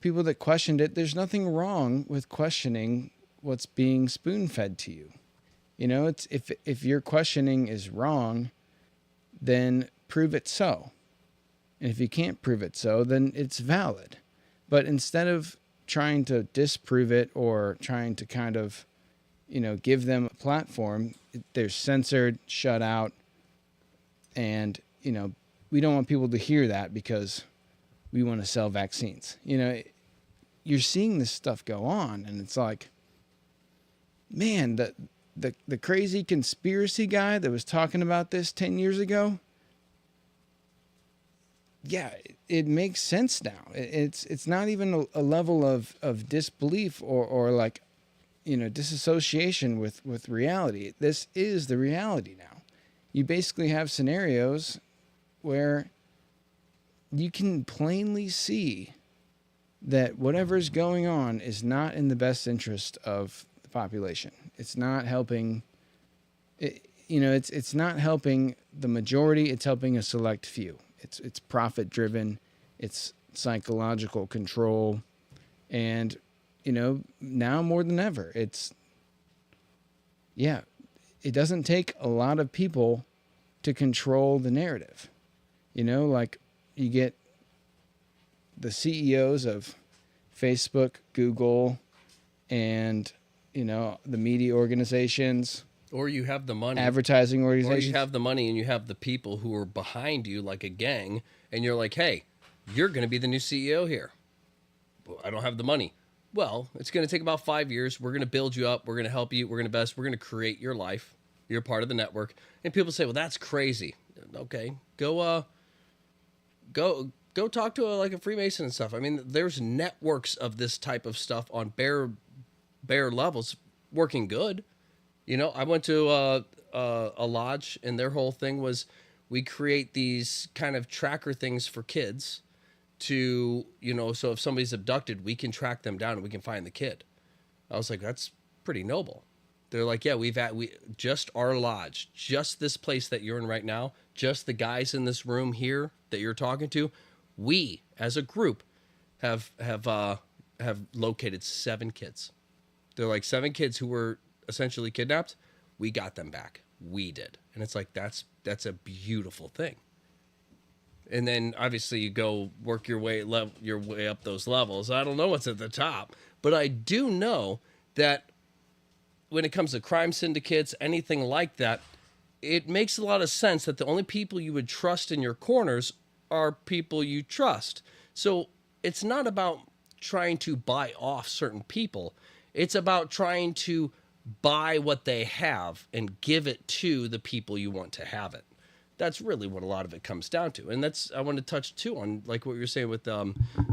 people that questioned it, there's nothing wrong with questioning what's being spoon-fed to you. It's if your questioning is wrong, then prove it so. And if you can't prove it so, then it's valid. But instead of trying to disprove it or trying to kind of, give them a platform, they're censored, shut out. And, we don't want people to hear that because we want to sell vaccines. You're seeing this stuff go on, and it's like, man, the crazy conspiracy guy that was talking about this 10 years ago, yeah, it makes sense now. It's not even a level of disbelief or like, disassociation with reality. This is the reality now. You basically have scenarios where you can plainly see that whatever's going on is not in the best interest of the population. It's not helping. It's not helping the majority. It's helping a select few. It's profit driven. It's psychological control, and now more than ever, it doesn't take a lot of people to control the narrative. Like you get the CEOs of Facebook, Google, and the media organizations, or you have the money, advertising organizations, or you have the money and you have the people who are behind you like a gang, and you're like, hey, you're going to be the new CEO here. Well, I don't have the money. Well, it's going to take about 5 years. We're going to build you up. We're going to help you. We're going to create your life. You're part of the network. And people say, well, that's crazy. Okay, go talk to a Freemason and stuff. I mean, there's networks of this type of stuff on bare levels working good. I went to a lodge, and their whole thing was we create these kind of tracker things for kids to, so if somebody's abducted, we can track them down and we can find the kid. I was like, that's pretty noble. They're like, yeah, we just our lodge, just this place that you're in right now, just the guys in this room here that you're talking to, we as a group have located 7 kids. They're like 7 kids who were essentially kidnapped. We got them back. We did. And it's like, that's a beautiful thing. And then obviously you go work your way up those levels. I don't know what's at the top, but I do know that when it comes to crime syndicates, anything like that, it makes a lot of sense that the only people you would trust in your corners are people you trust. So it's not about trying to buy off certain people. It's about trying to buy what they have and give it to the people you want to have it. That's really what a lot of it comes down to. And I want to touch too on like what you were saying with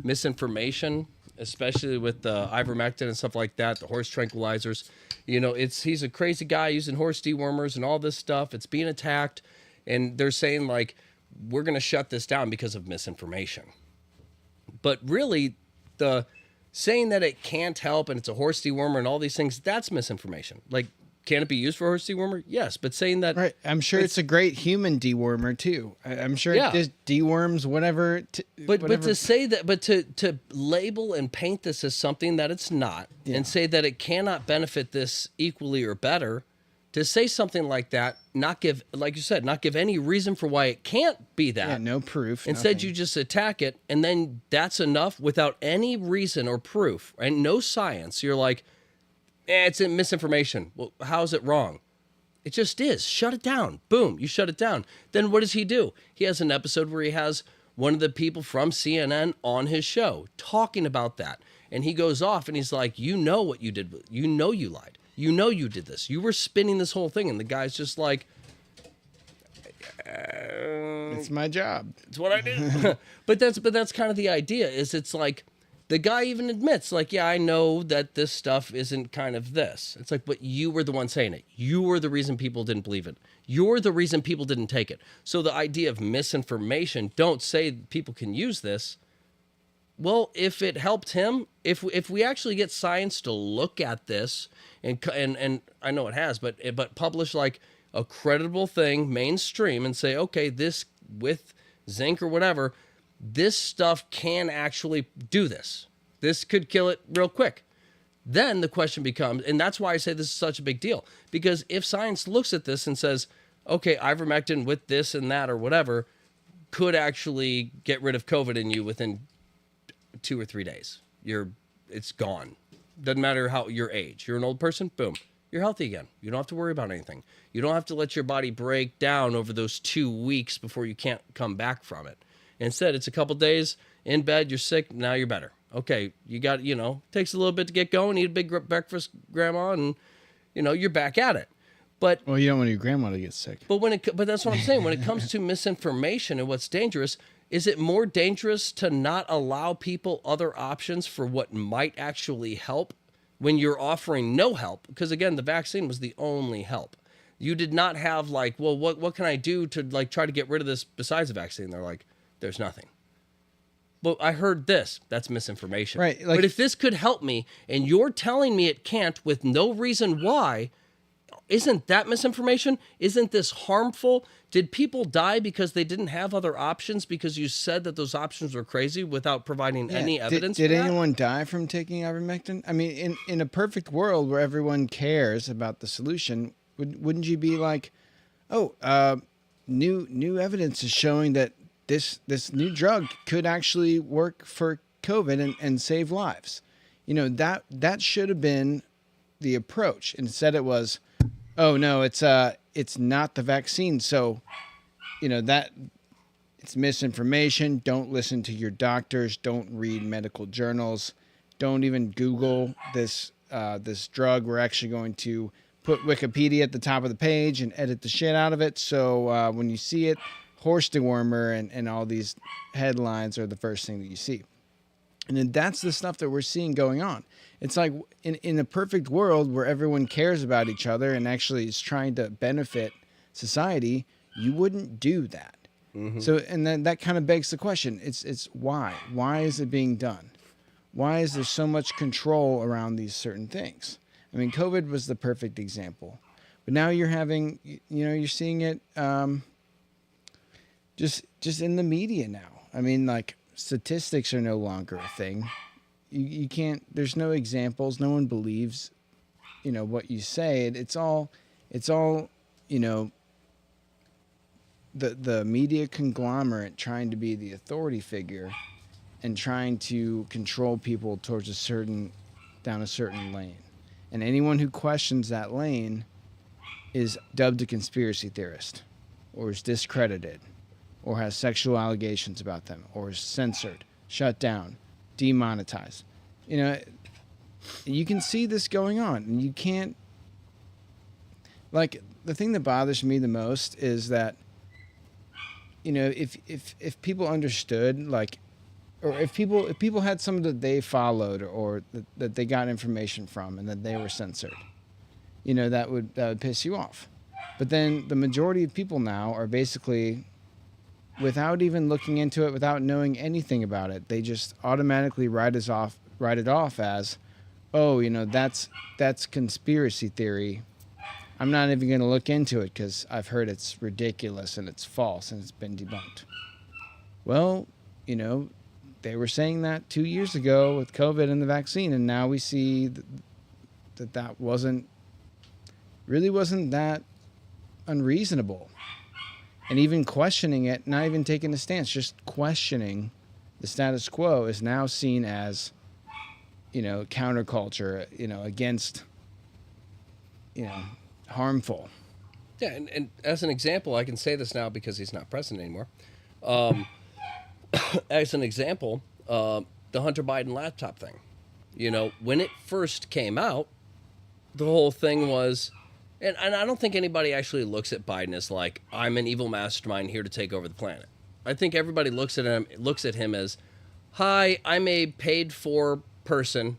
misinformation, especially with ivermectin and stuff like that, the horse tranquilizers. He's a crazy guy using horse dewormers and all this stuff. It's being attacked. And they're saying like, we're going to shut this down because of misinformation. But really, the saying that it can't help and it's a horse dewormer and all these things, that's misinformation. Like, can it be used for a horse dewormer? Yes, but saying that... Right, I'm sure it's a great human dewormer, too. I'm sure it just deworms whatever... But to say that... But to label and paint this as something that it's not, and say that it cannot benefit this equally or better, to say something like that, not give, like you said, not give any reason for why it can't be that. Yeah, no proof. Instead, nothing. you just attack it, and then that's enough without any reason or proof, and no science. You're like... it's misinformation. Well, how is it wrong? It just is. Shut it down. Boom, you shut it down. Then what does he do? He has an episode where he has one of the people from CNN on his show talking about that. And he goes off and he's like, you know what you did. You know you lied. You know you did this. You were spinning this whole thing. And the guy's just like... it's my job. It's what I do. But that's kind of the idea, is it's like... The guy even admits, like, yeah, I know that this stuff isn't kind of this. It's like, but you were the one saying it. You were the reason people didn't believe it. You're the reason people didn't take it. So the idea of misinformation, don't say people can use this. Well, if it helped him, if we actually get science to look at this, and I know it has, but publish like a credible thing mainstream and say, okay, this with zinc or whatever, this stuff can actually do this. This could kill it real quick. Then the question becomes, and that's why I say this is such a big deal, because if science looks at this and says, okay, ivermectin with this and that or whatever could actually get rid of COVID in you within 2 or 3 days. It's gone. Doesn't matter how your age. You're an old person, boom, you're healthy again. You don't have to worry about anything. You don't have to let your body break down over those 2 weeks before you can't come back from it. Instead, it's a couple days in bed, you're sick, now you're better. Okay, you got, takes a little bit to get going, eat a big breakfast, grandma, and, you're back at it. But well, you don't want your grandma to get sick. But that's what I'm saying. When it comes to misinformation and what's dangerous, is it more dangerous to not allow people other options for what might actually help when you're offering no help? Because again, the vaccine was the only help. You did not have like, well, what can I do to like try to get rid of this besides the vaccine? They're like, there's nothing. But I heard this. That's misinformation. Right. Like, but if this could help me and you're telling me it can't with no reason why, isn't that misinformation? Isn't this harmful? Did people die because they didn't have other options because you said that those options were crazy without providing any evidence? Did anyone die from taking ivermectin? I mean, in a perfect world where everyone cares about the solution, wouldn't you be like, new evidence is showing that this new drug could actually work for COVID and save lives? That should have been the approach. Instead, it was, oh no, it's not the vaccine. So, that it's misinformation. Don't listen to your doctors. Don't read medical journals. Don't even Google this drug. We're actually going to put Wikipedia at the top of the page and edit the shit out of it. So when you see it, horse dewormer and all these headlines are the first thing that you see. And then that's the stuff that we're seeing going on. It's like in a perfect world where everyone cares about each other and actually is trying to benefit society, you wouldn't do that. Mm-hmm. So, and then that kind of begs the question. It's why? Why is it being done? Why is there so much control around these certain things? I mean, COVID was the perfect example. But now you're having, you're seeing it just in the media now. I mean, like, statistics are no longer a thing. You can't, there's no examples. No one believes, what you say. It's all, the media conglomerate trying to be the authority figure and trying to control people towards down a certain lane. And anyone who questions that lane is dubbed a conspiracy theorist, or is discredited, or has sexual allegations about them, or is censored, shut down, demonetized. You can see this going on, and you can't, like, the thing that bothers me the most is that, if people understood, like, or if people had someone that they followed or that they got information from and that they were censored, that would piss you off. But then the majority of people now are basically, without even looking into it, without knowing anything about it, they just automatically write it off as, oh, that's conspiracy theory. I'm not even going to look into it because I've heard it's ridiculous and it's false and it's been debunked. Well, they were saying that 2 years ago with COVID and the vaccine, and now we see that wasn't that unreasonable. And even questioning it, not even taking a stance, just questioning the status quo is now seen as, counterculture, against, harmful. Yeah, and as an example, I can say this now because he's not president anymore. As an example, the Hunter Biden laptop thing. When it first came out, the whole thing was, and I don't think anybody actually looks at Biden as like, I'm an evil mastermind here to take over the planet. I think everybody looks at him as, hi, I'm a paid-for person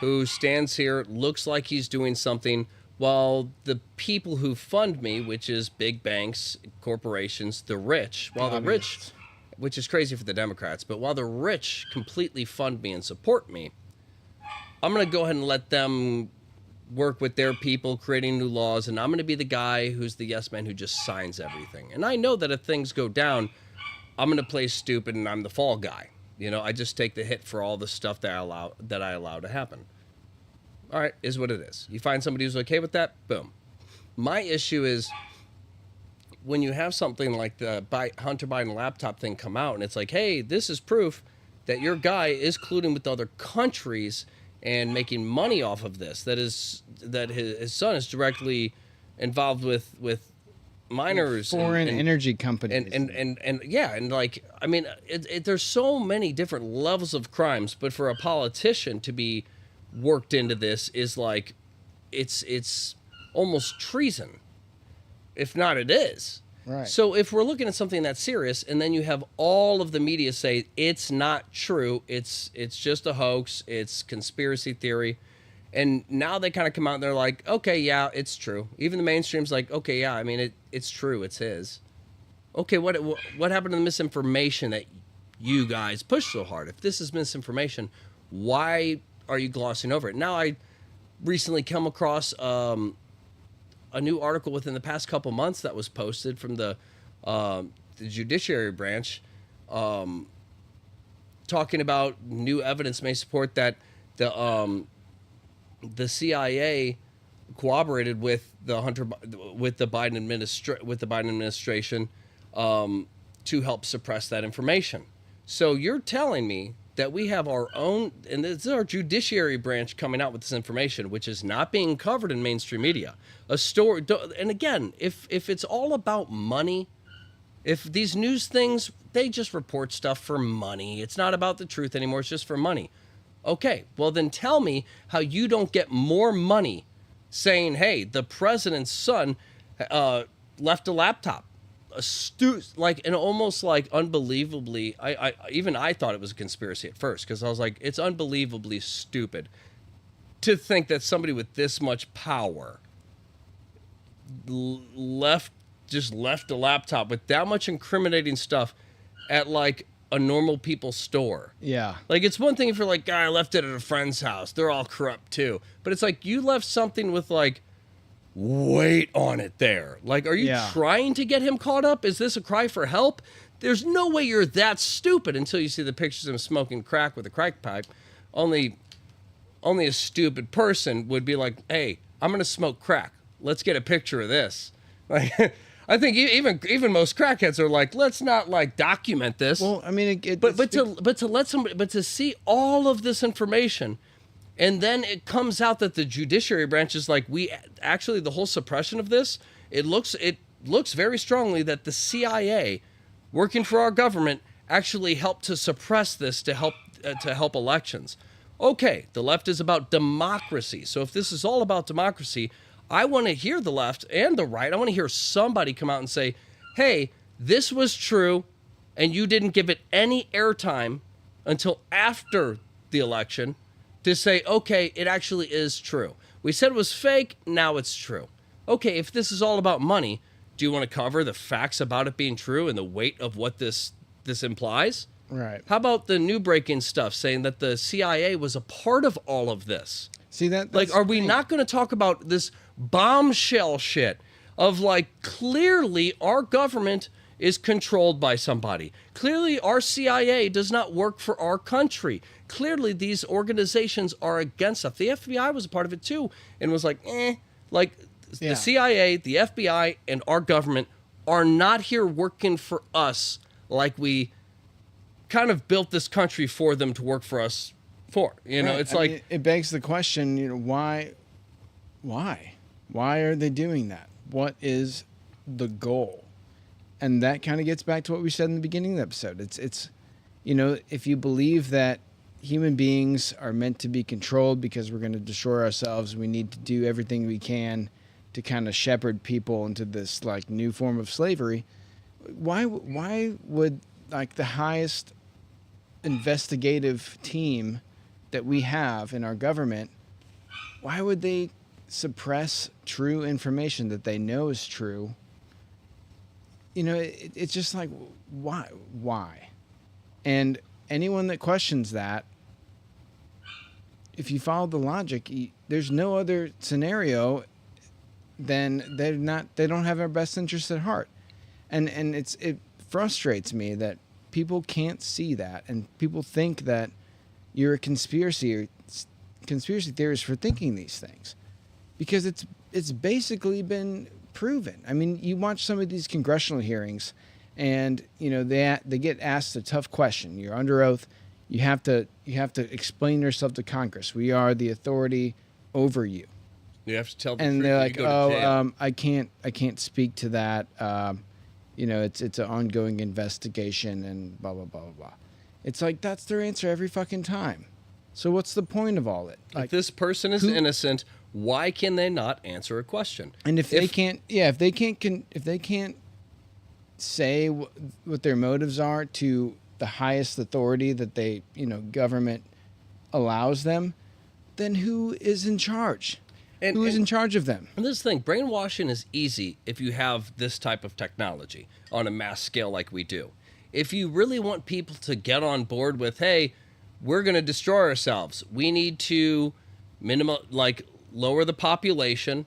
who stands here, looks like he's doing something, while the people who fund me, which is big banks, corporations, the rich, which is crazy for the Democrats, but while the rich completely fund me and support me, I'm going to go ahead and let them work with their people creating new laws, and I'm going to be the guy who's the yes man who just signs everything. And I know that if things go down, I'm going to play stupid and I'm the fall guy. You know, I just take the hit for all the stuff that I allow to happen. All right, is what it is. You find somebody who's okay with that, boom. My issue is when you have something like the Hunter Biden laptop thing come out and it's like, hey, this is proof that your guy is colluding with other countries and making money off of this. That his son is directly involved with miners, foreign energy companies, and yeah, and like, I mean, there's so many different levels of crimes, but for a politician to be worked into this is like, it's almost treason, if not it is. Right. So if we're looking at something that's serious, and then you have all of the media say it's not true, it's just a hoax, it's conspiracy theory, and now they kind of come out and they're like, okay, yeah, it's true. Even the mainstream's like, okay, yeah, I mean, it's true, it's his. Okay, what happened to the misinformation that you guys push so hard? If this is misinformation, why are you glossing over it? Now, I recently come across a new article within the past couple months that was posted from the judiciary branch, talking about new evidence may support that the CIA cooperated with the Biden administration to help suppress that information. So you're telling me that we have our own, and this is our judiciary branch coming out with this information, which is not being covered in mainstream media. A story, and again, if it's all about money, if these news things, they just report stuff for money. It's not about the truth anymore. It's just for money. Okay, well then tell me how you don't get more money saying, hey, the president's son left a laptop. And almost like unbelievably, I thought it was a conspiracy at first, because I was like, it's unbelievably stupid to think that somebody with this much power left a laptop with that much incriminating stuff at like a normal people's store. Yeah. Like, it's one thing if you're like, I left it at a friend's house, they're all corrupt too. But it's like, you left something with like weight on it there. Like, are you trying to get him caught up? Is this a cry for help? There's no way you're that stupid until you see the pictures of him smoking crack with a crack pipe. Only a stupid person would be like, hey, I'm going to smoke crack. Let's get a picture of this. Like, I think even most crackheads are like, let's not like document this. Well, I mean, to see all of this information, and then it comes out that the judiciary branch is like, the whole suppression of this, it looks very strongly that the CIA, working for our government, actually helped to suppress this to help elections. Okay, the left is about democracy. So if this is all about democracy, I want to hear the left and the right. I want to hear somebody come out and say, hey, this was true, and you didn't give it any airtime until after the election to say, okay, it actually is true. We said it was fake, now it's true. Okay, if this is all about money, do you want to cover the facts about it being true and the weight of what this implies? Right. How about the new breaking stuff saying that the CIA was a part of all of this? See that? Like, are we not going to talk about this bombshell shit of like, clearly our government is controlled by somebody. Clearly our CIA does not work for our country. Clearly these organizations are against us. The FBI was a part of it too and was like, the CIA, the FBI, and our government are not here working for us like we kind of built this country for them to work for us for. You know, right. it's it begs the question, why are they doing that? What is the goal? And that kind of gets back to what we said in the beginning of the episode. It's if you believe that human beings are meant to be controlled because we're going to destroy ourselves, we need to do everything we can to kind of shepherd people into this like new form of slavery. Why would like the highest investigative team that we have in our government, why would they suppress true information that they know is true? It's just like, why? And anyone that questions that, if you follow the logic, there's no other scenario than they don't have our best interest at heart. And it frustrates me that people can't see that, and people think that you're a conspiracy theorist for thinking these things, because it's basically been proven. I mean, you watch some of these congressional hearings, and they get asked a tough question. You're under oath. You have to explain yourself to Congress. We are the authority over you. You have to tell the and truth. they're or you like, go to jail. I can't speak to that. It's an ongoing investigation and blah blah blah blah blah. It's like that's their answer every fucking time. So what's the point of all it? Like, If this person is innocent, why can they not answer a question? and if they can't say what their motives are to the highest authority that government allows them, then who is in charge? Who is in charge of them? And this thing, brainwashing is easy if you have this type of technology on a mass scale like we do. If you really want people to get on board with, hey, we're going to destroy ourselves, we need to lower the population,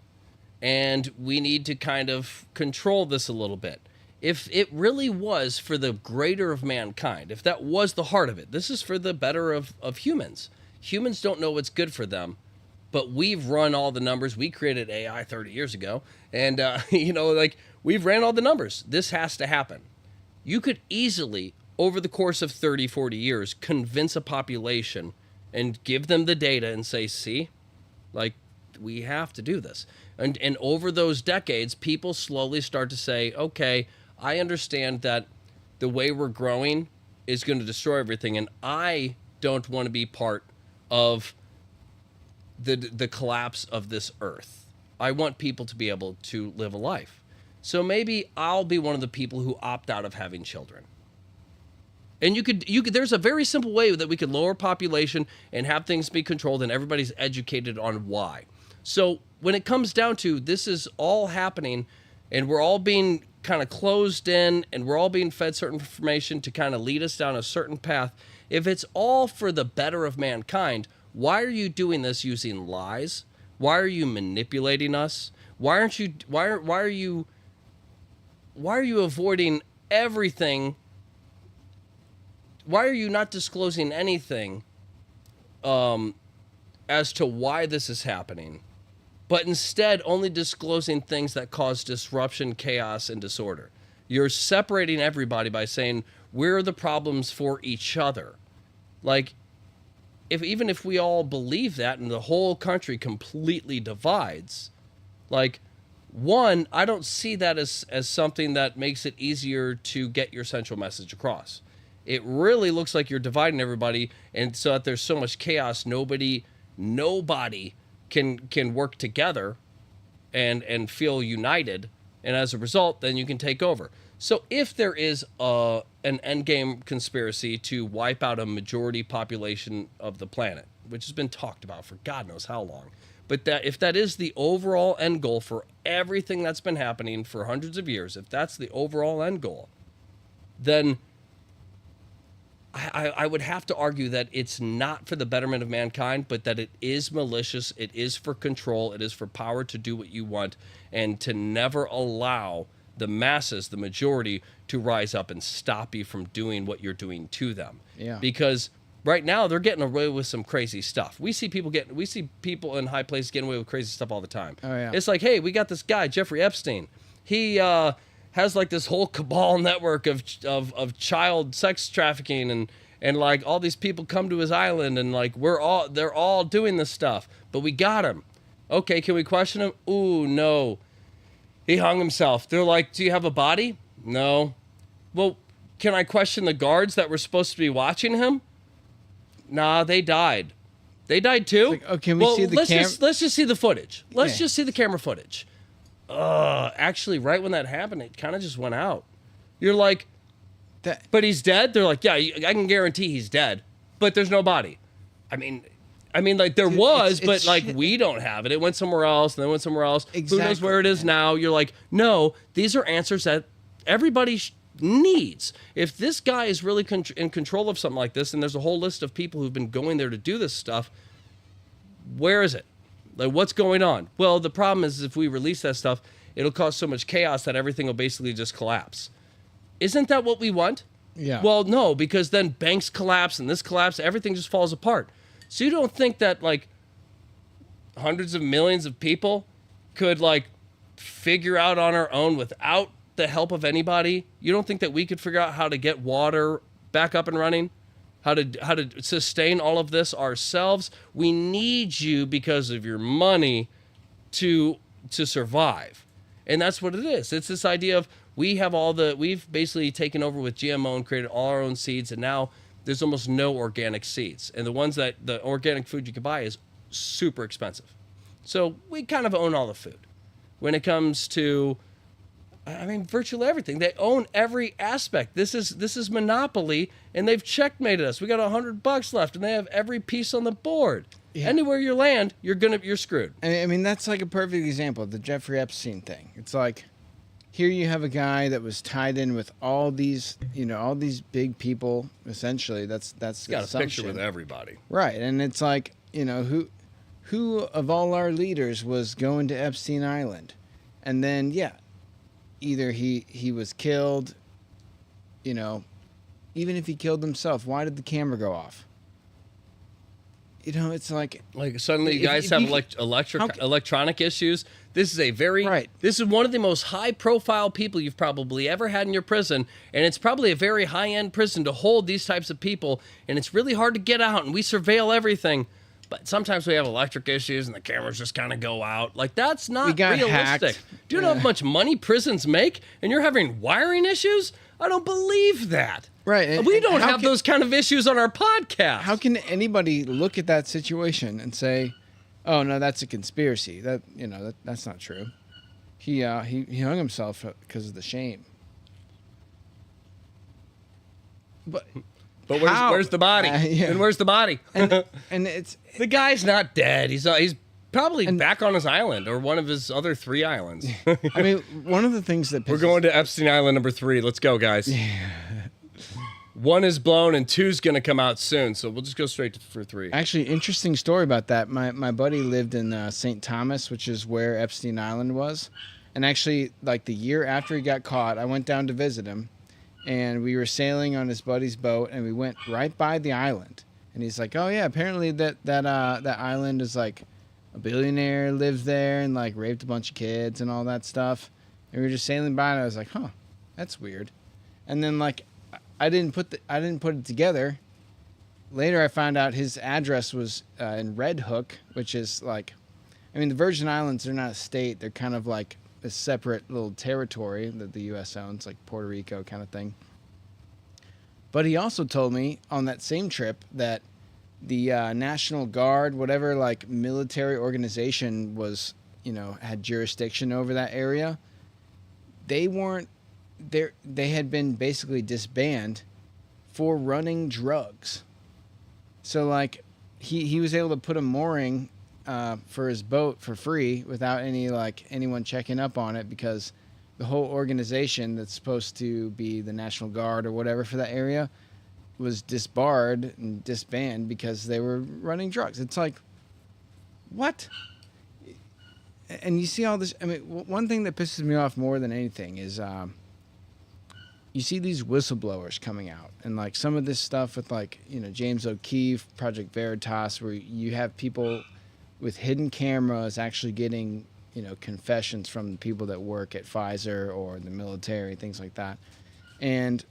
and we need to kind of control this a little bit. If it really was for the greater of mankind, if that was the heart of it, this is for the better of humans. Humans don't know what's good for them. But we've run all the numbers. We created AI 30 years ago. And, we've ran all the numbers. This has to happen. You could easily, over the course of 30, 40 years, convince a population and give them the data and say, see, we have to do this. And over those decades, people slowly start to say, okay, I understand that the way we're growing is going to destroy everything. And I don't want to be part of the collapse of this earth. I want people to be able to live a life. So maybe I'll be one of the people who opt out of having children. And you could there's a very simple way that we could lower population and have things be controlled, and everybody's educated on why. So when it comes down to this is all happening, and we're all being kind of closed in, and we're all being fed certain information to kind of lead us down a certain path, if it's all for the better of mankind, why are you doing this using lies? Why are you manipulating us? Why are you avoiding everything? Why are you not disclosing anything as to why this is happening, but instead only disclosing things that cause disruption, chaos, and disorder? You're separating everybody by saying we're the problems for each other. Even if we all believe that and the whole country completely divides, I don't see that as something that makes it easier to get your central message across. It really looks like you're dividing everybody, and so that there's so much chaos, nobody can work together and feel united, and as a result, then you can take over. So if there is an endgame conspiracy to wipe out a majority population of the planet, which has been talked about for God knows how long, but if that is the overall end goal for everything that's been happening for hundreds of years, if that's the overall end goal, then I would have to argue that it's not for the betterment of mankind, but that it is malicious, it is for control, it is for power to do what you want, and to never allow the masses, the majority, to rise up and stop you from doing what you're doing to them. Yeah. Because right now they're getting away with some crazy stuff. We see people in high places getting away with crazy stuff all the time. Oh, yeah. It's like, hey, we got this guy, Jeffrey Epstein. He has this whole cabal network of child sex trafficking, and all these people come to his island, and they're all doing this stuff, but we got him. Okay, can we question him? Ooh, no. He hung himself. They're like, do you have a body? No. Well, can I question the guards that were supposed to be watching him? Nah, they died. They died too? Can we see the camera? Let's just see the footage. Let's just see the camera footage. Actually, right when that happened, it kind of just went out. You're like, but he's dead? They're like, yeah, I can guarantee he's dead, but there's no body. I mean, there was, but we don't have it. It went somewhere else, and then went somewhere else. Exactly. Who knows where it is now? You're like, no, these are answers that everybody needs. If this guy is really in control of something like this, and there's a whole list of people who've been going there to do this stuff, where is it? Like, what's going on? Well, the problem is if we release that stuff, it'll cause so much chaos that everything will basically just collapse. Isn't that what we want? Yeah. Well, no, because then banks collapse and this collapse, everything just falls apart. So you don't think that, like, hundreds of millions of people could, like, figure out on our own without the help of anybody? You don't think that we could figure out how to get water back up and running? How to sustain all of this ourselves? We need you because of your money to survive. And that's what it is. It's this idea of we've basically taken over with GMO and created all our own seeds, and now there's almost no organic seeds. And the organic food you can buy is super expensive. So we kind of own all the food. When it comes to, I mean, virtually everything. They own every aspect. This is monopoly, and they've checkmated us. We got $100 left, and they have every piece on the board. Yeah. Anywhere you land, you're screwed. I mean, that's like a perfect example of the Jeffrey Epstein thing. It's like, here you have a guy that was tied in with all these big people. Essentially, that's He's got a picture with everybody, right? And it's like, who of all our leaders was going to Epstein Island, and then either he was killed, even if he killed himself, why did the camera go off? It's like suddenly you guys have electronic issues. This is this is one of the most high profile people you've probably ever had in your prison, and it's probably a very high end prison to hold these types of people, and it's really hard to get out, and we surveil everything. But sometimes we have electric issues and the cameras just kind of go out. Like, that's not realistic. Hacked. Do you know how much money prisons make? And you're having wiring issues? I don't believe that. Right. We don't have those kind of issues on our podcast. How can anybody look at that situation and say, "Oh no, that's a conspiracy"? That's not true. He hung himself because of the shame. But where's the body? And where's the body? And it's the guy's not dead. He's probably back on his island or one of his other 3 islands. I mean, one of the things that we're going to Epstein Island number 3. Let's go, guys. Yeah. 1 is blown and 2's going to come out soon, so we'll just go straight for 3. Actually, interesting story about that. My buddy lived in St. Thomas, which is where Epstein Island was, and actually, like the year after he got caught, I went down to visit him. And we were sailing on his buddy's boat, and we went right by the island. And he's like, "Oh yeah, apparently that island is like a billionaire lives there and like raped a bunch of kids and all that stuff." And we were just sailing by, and I was like, "Huh, that's weird." And then like, I didn't put it together. Later, I found out his address was in Red Hook, which is like, I mean, the Virgin Islands are not a state; they're kind of like a separate little territory that the U.S. owns, like Puerto Rico kind of thing. But he also told me on that same trip that the National Guard, whatever like military organization was, had jurisdiction over that area, they weren't there. They had been basically disbanded for running drugs. So like he was able to put a mooring for his boat for free without anyone checking up on it, because the whole organization that's supposed to be the National Guard or whatever for that area was disbarred and disbanded because they were running drugs. It's like, what? And you see all this. I mean, one thing that pisses me off more than anything is you see these whistleblowers coming out, and like some of this stuff with like, James O'Keefe, Project Veritas, where you have people with hidden cameras actually getting, confessions from the people that work at Pfizer or the military, things like that. And,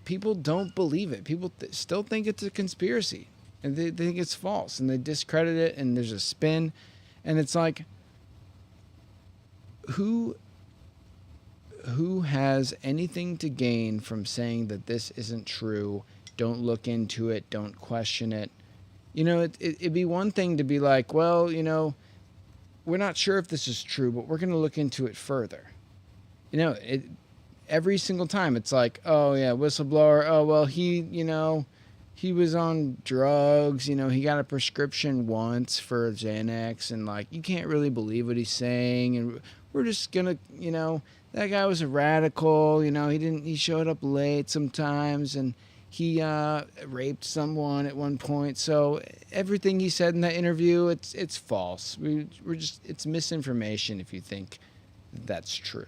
people don't believe it. People still think it's a conspiracy, and they think it's false, and they discredit it, and there's a spin. And it's like, who has anything to gain from saying that this isn't true? Don't look into it. Don't question it. It'd be one thing to be like, well, we're not sure if this is true, but we're going to look into it further. Every single time it's like, oh yeah, whistleblower. Oh, well, he was on drugs. He got a prescription once for Xanax, and like, you can't really believe what he's saying. And we're just gonna, that guy was a radical. He showed up late sometimes, and he raped someone at one point. So everything he said in that interview, it's false. It's misinformation if you think that's true.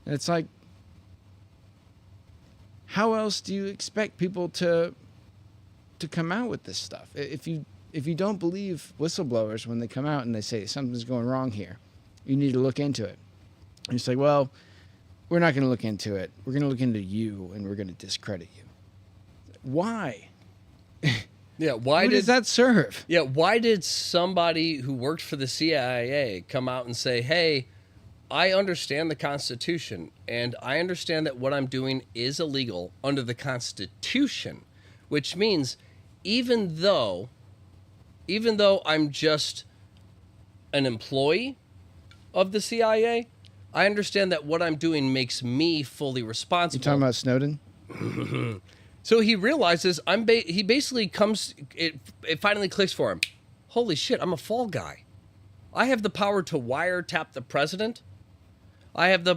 And it's like, how else do you expect people to come out with this stuff? If you don't believe whistleblowers when they come out and they say something's going wrong here, you need to look into it. And it's like, well, we're not going to look into it. We're going to look into you, and we're going to discredit you. Why? Yeah, who does that serve? Yeah, why did somebody who worked for the CIA come out and say, hey, I understand the Constitution, and I understand that what I'm doing is illegal under the Constitution, which means even though I'm just an employee of the CIA, I understand that what I'm doing makes me fully responsible. You talking about Snowden? So he realizes he basically comes. It finally clicks for him. Holy shit! I'm a fall guy. I have the power to wiretap the president. I have the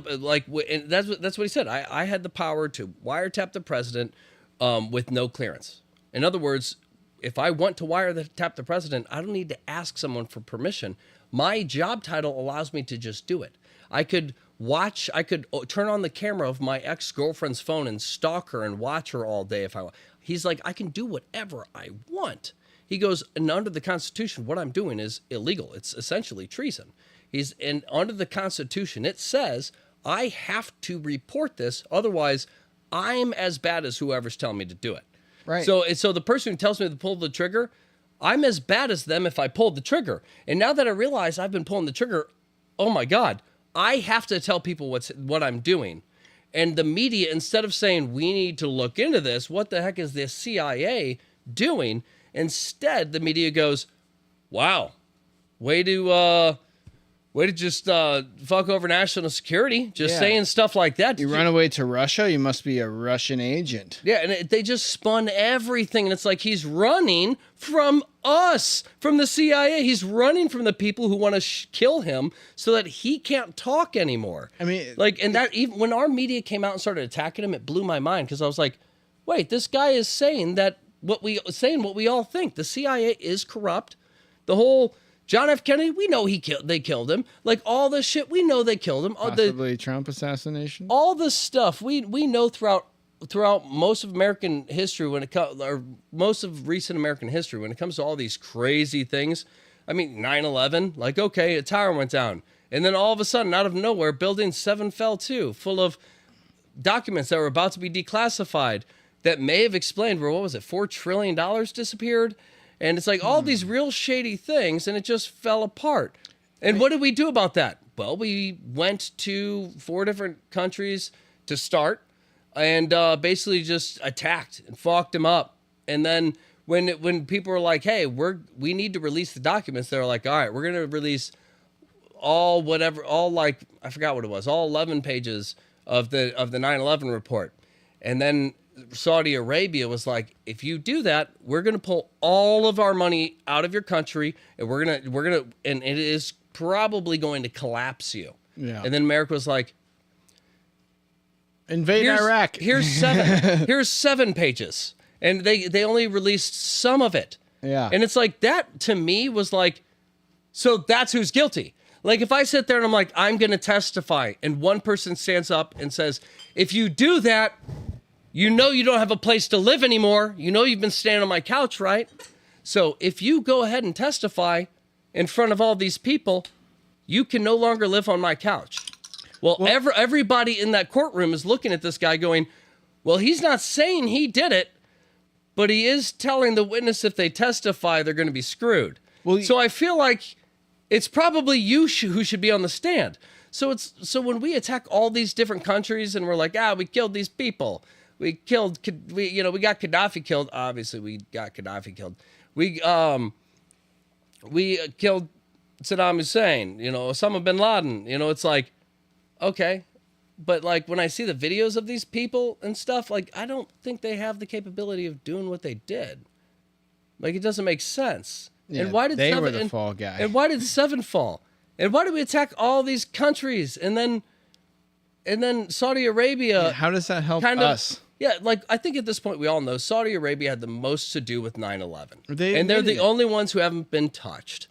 and that's what he said. I had the power to wiretap the president with no clearance. In other words, if I want to wiretap the president, I don't need to ask someone for permission. My job title allows me to just do it. I could turn on the camera of my ex-girlfriend's phone and stalk her and watch her all day if I want. He's like, I can do whatever I want. He goes, and under the Constitution, what I'm doing is illegal. It's essentially treason. And under the Constitution, it says I have to report this. Otherwise, I'm as bad as whoever's telling me to do it. Right. So the person who tells me to pull the trigger, I'm as bad as them if I pulled the trigger. And now that I realize I've been pulling the trigger, oh my God, I have to tell people what I'm doing. And the media, instead of saying, we need to look into this, what the heck is the CIA doing? Instead, the media goes, wow, way to just fuck over national security, just saying stuff like that. You run away to Russia, you must be a Russian agent. Yeah, and they just spun everything, and it's like he's running from us, from the CIA. He's running from the people who want to kill him so that he can't talk anymore. I mean, even when our media came out and started attacking him, it blew my mind because I was like, wait, this guy is saying what we all think. The CIA is corrupt. The whole John F. Kennedy, we know they killed him. Like all this shit, we know they killed him. Possibly Trump assassination. All this stuff we know throughout most of American history most of recent American history when it comes to all these crazy things. I mean, 9/11, like okay, a tower went down, and then all of a sudden, out of nowhere, Building 7 fell too, full of documents that were about to be declassified that may have explained where, what was it, $4 trillion disappeared. And it's like all these real shady things, and it just fell apart. And what did we do about that? Well, we went to 4 different countries to start and basically just attacked and fucked them up. And then when people were like, hey, we need to release the documents, they were like, all right, we're going to release all 11 pages of the 9/11 report. And then Saudi Arabia was like, if you do that, we're going to pull all of our money out of your country, and and it is probably going to collapse you. Yeah. And then America was like, invade Iraq. Here's 7 pages. And they only released some of it. Yeah. And it's like, that to me was like, so that's who's guilty. Like if I sit there and I'm like, I'm going to testify, and one person stands up and says, if you do that, you know you don't have a place to live anymore. You know you've been staying on my couch, right? So if you go ahead and testify in front of all these people, you can no longer live on my couch. Well, everybody in that courtroom is looking at this guy going, well, he's not saying he did it, but he is telling the witness if they testify, they're going to be screwed. Well, so I feel like it's probably you who should be on the stand. So when we attack all these different countries and we're like, we killed these people. We got Gaddafi killed. Obviously, we got Gaddafi killed. We killed Saddam Hussein. Osama bin Laden. It's like, okay, but like when I see the videos of these people and stuff, like I don't think they have the capability of doing what they did. Like it doesn't make sense. Yeah, and why did they were the fall guy? And why did 7 fall? And why do we attack all these countries? And then Saudi Arabia. How does that help kind us? Of, yeah, like I think at this point we all know Saudi Arabia had the most to do with 9/11. They and they're the admitted it. only ones who haven't been touched.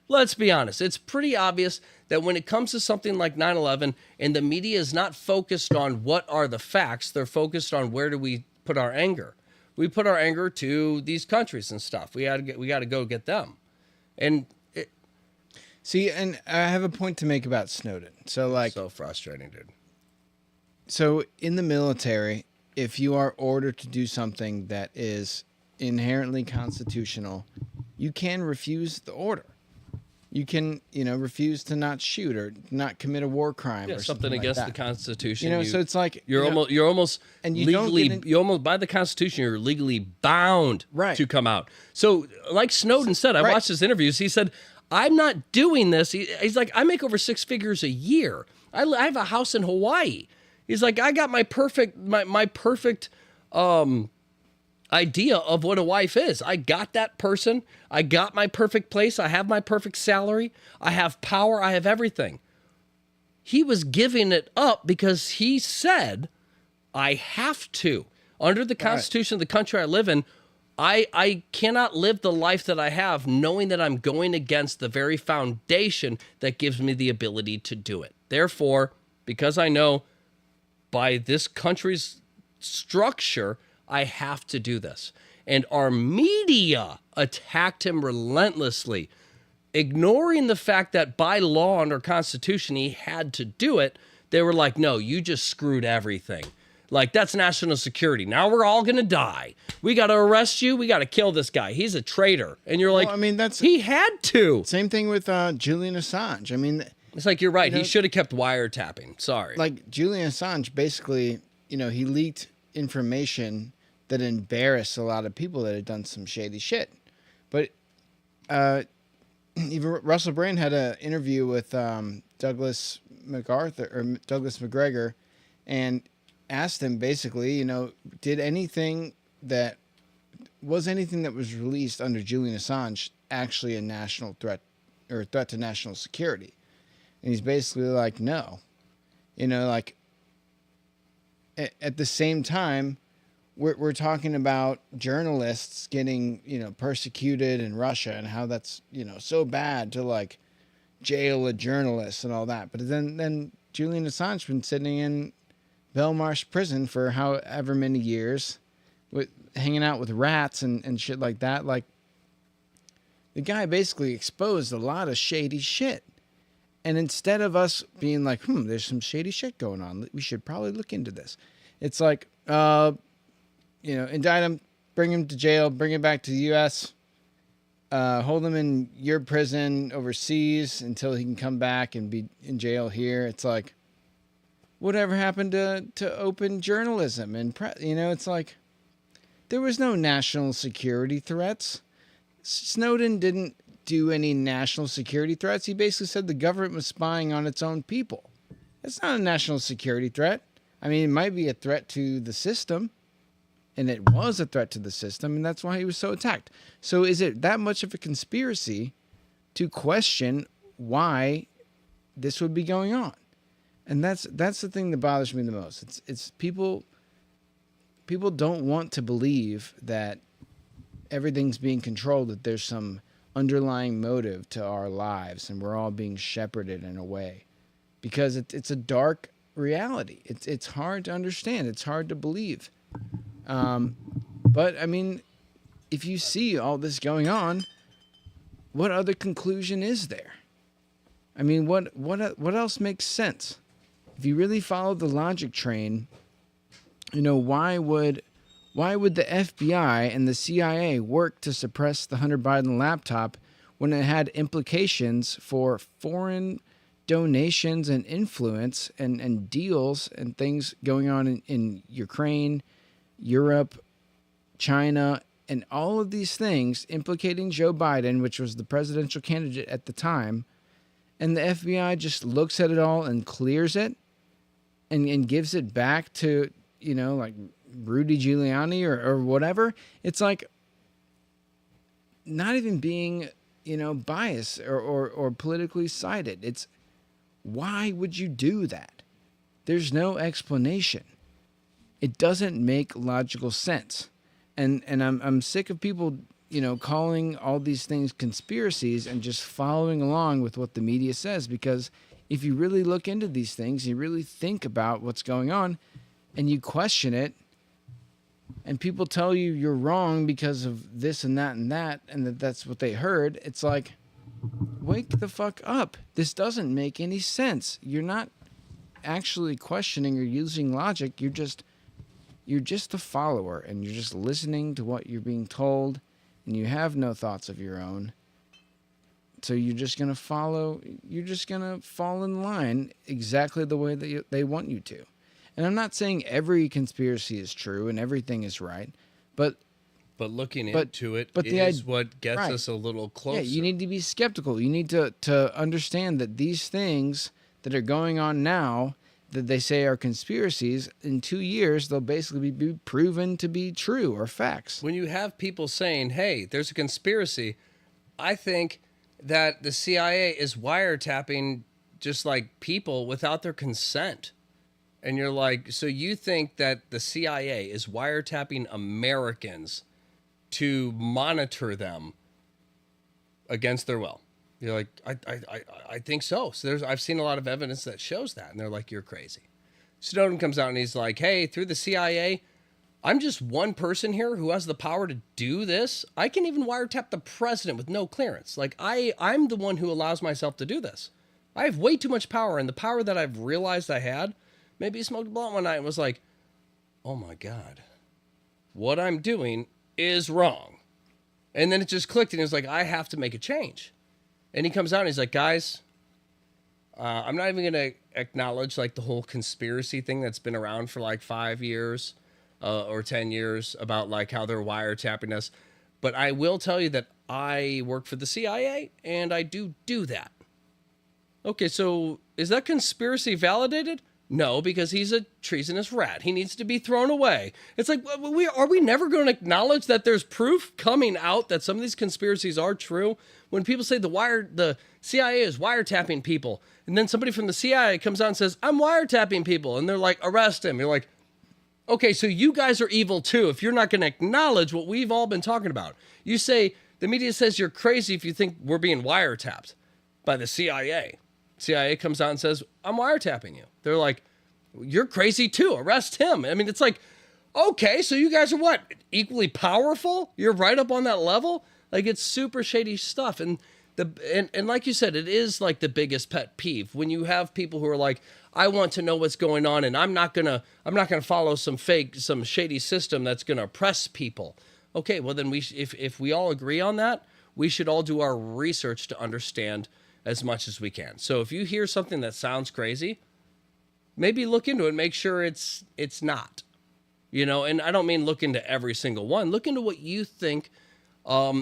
Let's be honest. It's pretty obvious that when it comes to something like 9/11 and the media is not focused on what are the facts, they're focused on where do we put our anger. We put our anger to these countries and stuff. We got to go get them. And See, and I have a point to make about Snowden. So, like, so frustrating, dude. so in the military, if you are ordered to do something that is inherently constitutional, you can refuse the order. You can, refuse to not shoot or not commit a war crime or Something like against that. the Constitution. So it's like you're almost and you don't legally get in- you almost by the Constitution you're legally bound Right. to come out. So like Snowden said, I Right. watched his interviews. He said, "I'm not doing this." He's like, "I make over 6 figures a year. I have a house in Hawaii." He's like, "I got my perfect idea of what a wife is. I got that person. I got my perfect place. I have my perfect salary. I have power. I have everything." He was giving it up because he said, "I have to. Under the Constitution of the country I live in, I cannot live the life that I have knowing that I'm going against the very foundation that gives me the ability to do it. Therefore, because I know by this country's structure, I have to do this." And our media attacked him relentlessly, ignoring the fact that by law under Constitution, he had to do it. They were like, "No, you just screwed everything. Like, that's national security. Now we're all going to die. We got to arrest you. We got to kill this guy. He's a traitor." And you're like, I mean, that's he had to. same thing with Julian Assange. I mean, It's like, you're right. He should have kept wiretapping. Sorry. like Julian Assange basically, he leaked information that embarrassed a lot of people that had done some shady shit. But even Russell Brand had an interview with Douglas McGregor, and asked him basically, did anything that was released under Julian Assange actually a national threat or a threat to national security? And he's basically like, no. Like at the same time, we're talking about journalists getting, persecuted in Russia and how that's, so bad to like jail a journalist and all that. But then Julian Assange been sitting in Belmarsh prison for however many years, hanging out with rats and shit like that. Like, the guy basically exposed a lot of shady shit. And instead of us being like, there's some shady shit going on, we should probably look into this. It's like, indict him, bring him to jail, bring him back to the U.S., hold him in your prison overseas until he can come back and be in jail here. It's like, whatever happened to open journalism? And, it's like, there was no national security threats. Snowden didn't do any national security threats. He basically said the government was spying on its own people. That's not a national security threat. I mean, it might be a threat to the system, and it was a threat to the system, and that's why he was so attacked. So is it that much of a conspiracy to question why this would be going on? And that's the thing that bothers me the most. It's people don't want to believe that everything's being controlled, that there's some underlying motive to our lives and we're all being shepherded in a way, because it's a dark reality. It's hard to understand. It's hard to believe. But I mean, if you see all this going on, what other conclusion is there? I mean, what else makes sense? If you really follow the logic train, why would the FBI and the CIA work to suppress the Hunter Biden laptop when it had implications for foreign donations and influence and deals and things going on in Ukraine, Europe, China, and all of these things implicating Joe Biden, which was the presidential candidate at the time, and the FBI just looks at it all and clears it and gives it back to, like Rudy Giuliani or whatever. It's like not even being biased or politically sided. It's why would you do that? There's no explanation. It doesn't make logical sense. And I'm sick of people, calling all these things conspiracies and just following along with what the media says, because if you really look into these things, you really think about what's going on and you question it, and people tell you you're wrong because of this and that, and that's what they heard, it's like, wake the fuck up. This doesn't make any sense. You're not actually questioning or using logic. You're just a follower, and you're just listening to what you're being told, and you have no thoughts of your own. So you're just going to fall in line exactly the way that they want you to. And I'm not saying every conspiracy is true and everything is right, but looking into it is what gets us a little closer. Yeah, you need to be skeptical. You need to understand that these things that are going on now that they say are conspiracies, in 2 years, they'll basically be proven to be true or facts. When you have people saying, hey, there's a conspiracy, I think that the CIA is wiretapping just like people without their consent. And you're like, so you think that the CIA is wiretapping Americans to monitor them against their will? You're like, I think so. So I've seen a lot of evidence that shows that. And they're like, you're crazy. Snowden comes out and he's like, hey, through the CIA, I'm just one person here who has the power to do this. I can even wiretap the president with no clearance. Like, I'm the one who allows myself to do this. I have way too much power. And the power that I've realized I had, maybe he smoked a blunt one night and was like, oh my God, what I'm doing is wrong. And then it just clicked and he was like, I have to make a change. And he comes out and he's like, guys, I'm not even going to acknowledge like the whole conspiracy thing that's been around for like 5 years or 10 years about like how they're wiretapping us. But I will tell you that I work for the CIA and I do that. Okay, so is that conspiracy validated? No, because he's a treasonous rat. He needs to be thrown away. It's like, are we never going to acknowledge that there's proof coming out that some of these conspiracies are true? When people say the CIA is wiretapping people, and then somebody from the CIA comes out and says, I'm wiretapping people, and they're like, arrest him. You're like, okay, so you guys are evil too if you're not going to acknowledge what we've all been talking about. You say, the media says you're crazy if you think we're being wiretapped by the CIA. CIA comes out and says, I'm wiretapping you. They're like, you're crazy too. Arrest him. I mean, it's like, okay, so you guys are what? Equally powerful? You're right up on that level? Like, it's super shady stuff. And like you said, it is like the biggest pet peeve when you have people who are like, I want to know what's going on, and I'm not gonna follow some shady system that's gonna oppress people. Okay, well then if we all agree on that, we should all do our research to understand as much as we can. So if you hear something that sounds crazy, maybe look into it, make sure it's not, and I don't mean look into every single one. Look into what you think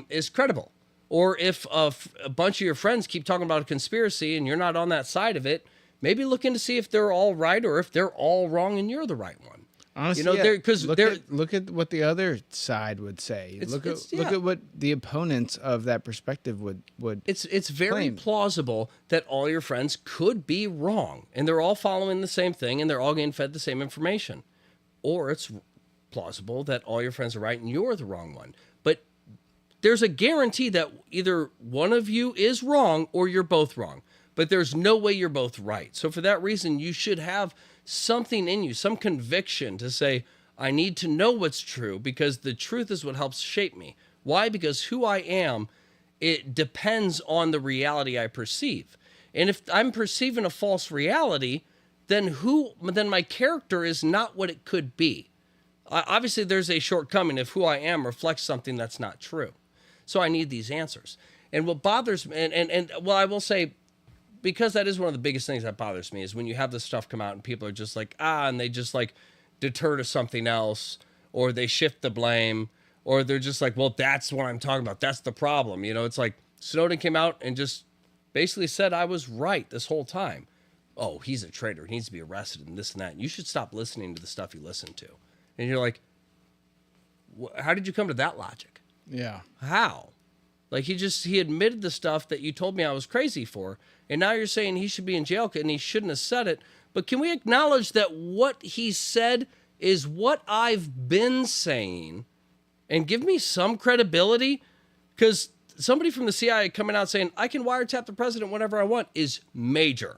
is credible. Or if a bunch of your friends keep talking about a conspiracy and you're not on that side of it, maybe look in to see if they're all right or if they're all wrong and you're the right one. Honestly, look at what the other side would say. Look at what the opponents of that perspective would. It's very plausible that all your friends could be wrong, and they're all following the same thing, and they're all getting fed the same information. Or it's plausible that all your friends are right and you're the wrong one. But there's a guarantee that either one of you is wrong or you're both wrong. But there's no way you're both right. So for that reason, you should have something in you, some conviction to say, I need to know what's true because the truth is what helps shape me. Why? Because who I am, it depends on the reality I perceive. And if I'm perceiving a false reality, then my character is not what it could be. Obviously, there's a shortcoming if who I am reflects something that's not true. So I need these answers. And what bothers me, and I will say, because that is one of the biggest things that bothers me is when you have this stuff come out and people are just like, and they just like deter to something else, or they shift the blame, or they're just like, well, that's what I'm talking about. That's the problem. It's like Snowden came out and just basically said I was right this whole time. Oh, he's a traitor. He needs to be arrested and this and that. And you should stop listening to the stuff you listen to. And you're like, how did you come to that logic? Yeah. How? Like he admitted the stuff that you told me I was crazy for. And now you're saying he should be in jail and he shouldn't have said it. But can we acknowledge that what he said is what I've been saying and give me some credibility? Because somebody from the CIA coming out saying, I can wiretap the president whenever I want is major.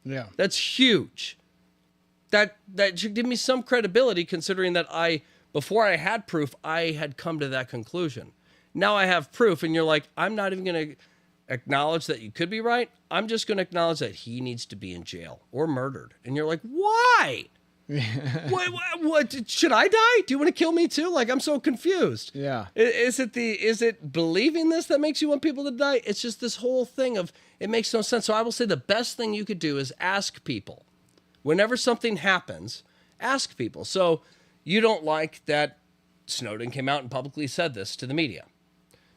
Yeah. That's huge. That should give me some credibility considering that before I had proof, I had come to that conclusion. Now I have proof and you're like, I'm not even going to acknowledge that you could be right. I'm just going to acknowledge that he needs to be in jail or murdered. And you're like, why? What? Should I die? Do you want to kill me too? Like, I'm so confused. Yeah. Is it believing this that makes you want people to die? It's just this whole thing of, it makes no sense. So I will say the best thing you could do is ask people. Whenever something happens, ask people. So you don't like that Snowden came out and publicly said this to the media.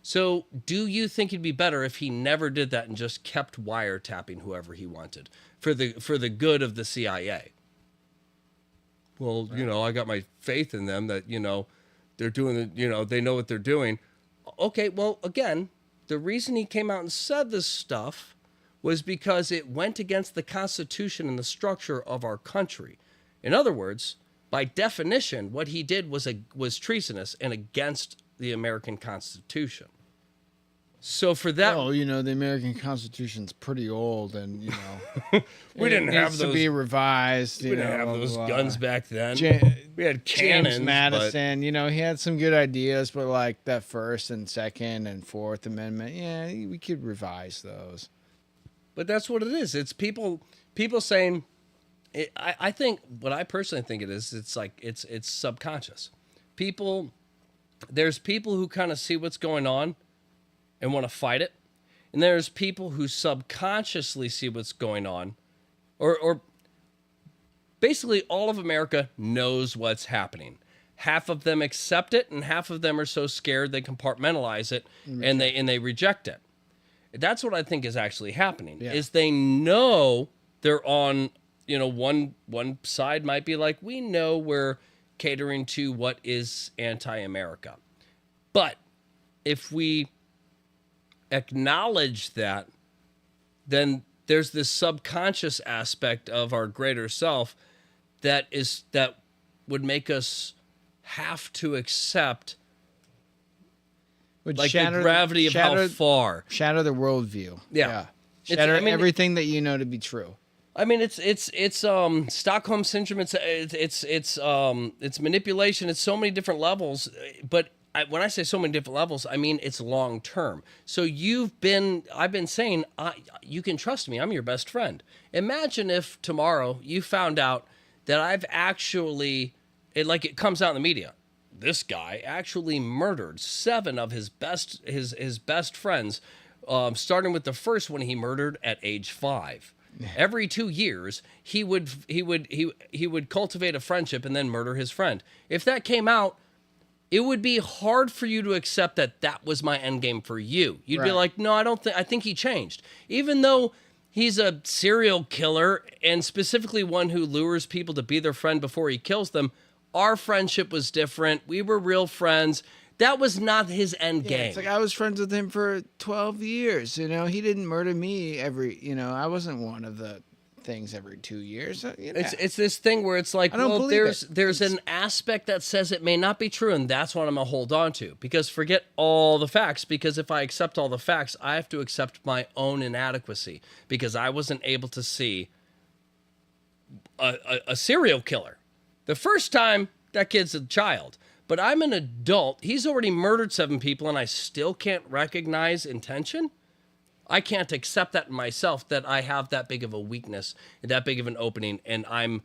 So do you think it'd be better if he never did that and just kept wiretapping whoever he wanted for the good of the CIA? Well, I got my faith in them that, they're doing they know what they're doing. Okay, well, again, the reason he came out and said this stuff was because it went against the Constitution and the structure of our country. In other words, by definition, what he did was treasonous and against the American Constitution. So for that, the American Constitution's pretty old, and we didn't have those to be revised. We didn't have those guns back then. We had cannons. James Madison, he had some good ideas, but like that First and Second and Fourth Amendment, yeah, we could revise those. But that's what it is. It's people saying. I think what I personally think it is. It's like it's subconscious. There's people who kind of see what's going on and want to fight it, and there's people who subconsciously see what's going on, or basically all of America knows what's happening. Half of them accept it, and half of them are so scared they compartmentalize it and they reject it. That's what I think is actually happening. Yeah. Is they know they're on. One side might be like, we know we're catering to what is anti-America. But if we acknowledge that, then there's this subconscious aspect of our greater self that would make us have to accept the gravity of how far. Shatter the worldview. Yeah. Shatter everything that you know to be true. I mean, it's Stockholm syndrome. It's manipulation. It's so many different levels. But when I say so many different levels, I mean it's long term. So I've been saying, you can trust me. I'm your best friend. Imagine if tomorrow you found out that I've actually, it comes out in the media, this guy actually murdered 7 of his best friends, starting with the first one he murdered at age 5. Every 2 years, he would cultivate a friendship and then murder his friend. If that came out, it would be hard for you to accept that was my end game for you. You'd be like, no, I think he changed. Even though he's a serial killer and specifically one who lures people to be their friend before he kills them, our friendship was different. We were real friends. That was not his end game. It's like I was friends with him for 12 years. He didn't murder me I wasn't one of the things every 2 years. It's this thing where it's like, well, there's an aspect that says it may not be true, and that's what I'm going to hold on to. Because forget all the facts, because if I accept all the facts, I have to accept my own inadequacy, because I wasn't able to see a serial killer. The first time, that kid's a child. But I'm an adult. He's already murdered 7 people, and I still can't recognize intention? I can't accept that in myself, that I have that big of a weakness, that big of an opening, and I'm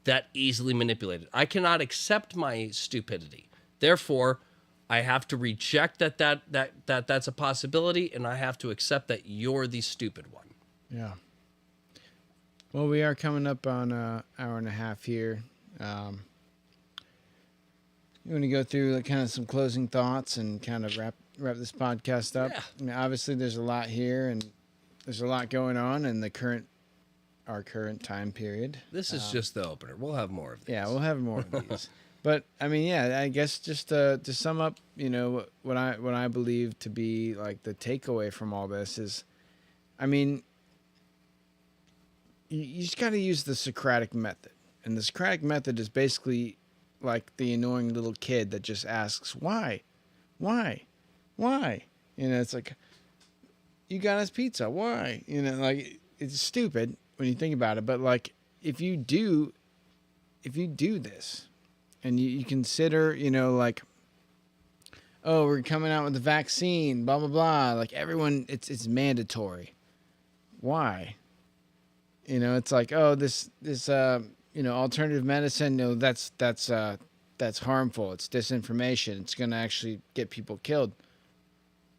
that easily manipulated. I cannot accept my stupidity. Therefore, I have to reject that's a possibility, and I have to accept that you're the stupid one. Yeah. Well, we are coming up on an hour and a half here. You want to go through kind of some closing thoughts and kind of wrap this podcast up? Yeah. I mean, obviously, there's a lot here, and there's a lot going on in our current time period. This is just the opener. We'll have more of these. Yeah, we'll have more of these. But I mean, yeah, I guess just to sum up, what I believe to be like the takeaway from all this is, I mean, you just got to use the Socratic method. And the Socratic method is basically like the annoying little kid that just asks, why? Why? Why? It's like, you got us pizza. Why? Like, it's stupid when you think about it. But like, if you do this and you consider, like, oh, we're coming out with the vaccine, blah, blah, blah. Like everyone, it's mandatory. Why? It's like, oh, this alternative medicine, that's harmful. It's disinformation. It's going to actually get people killed.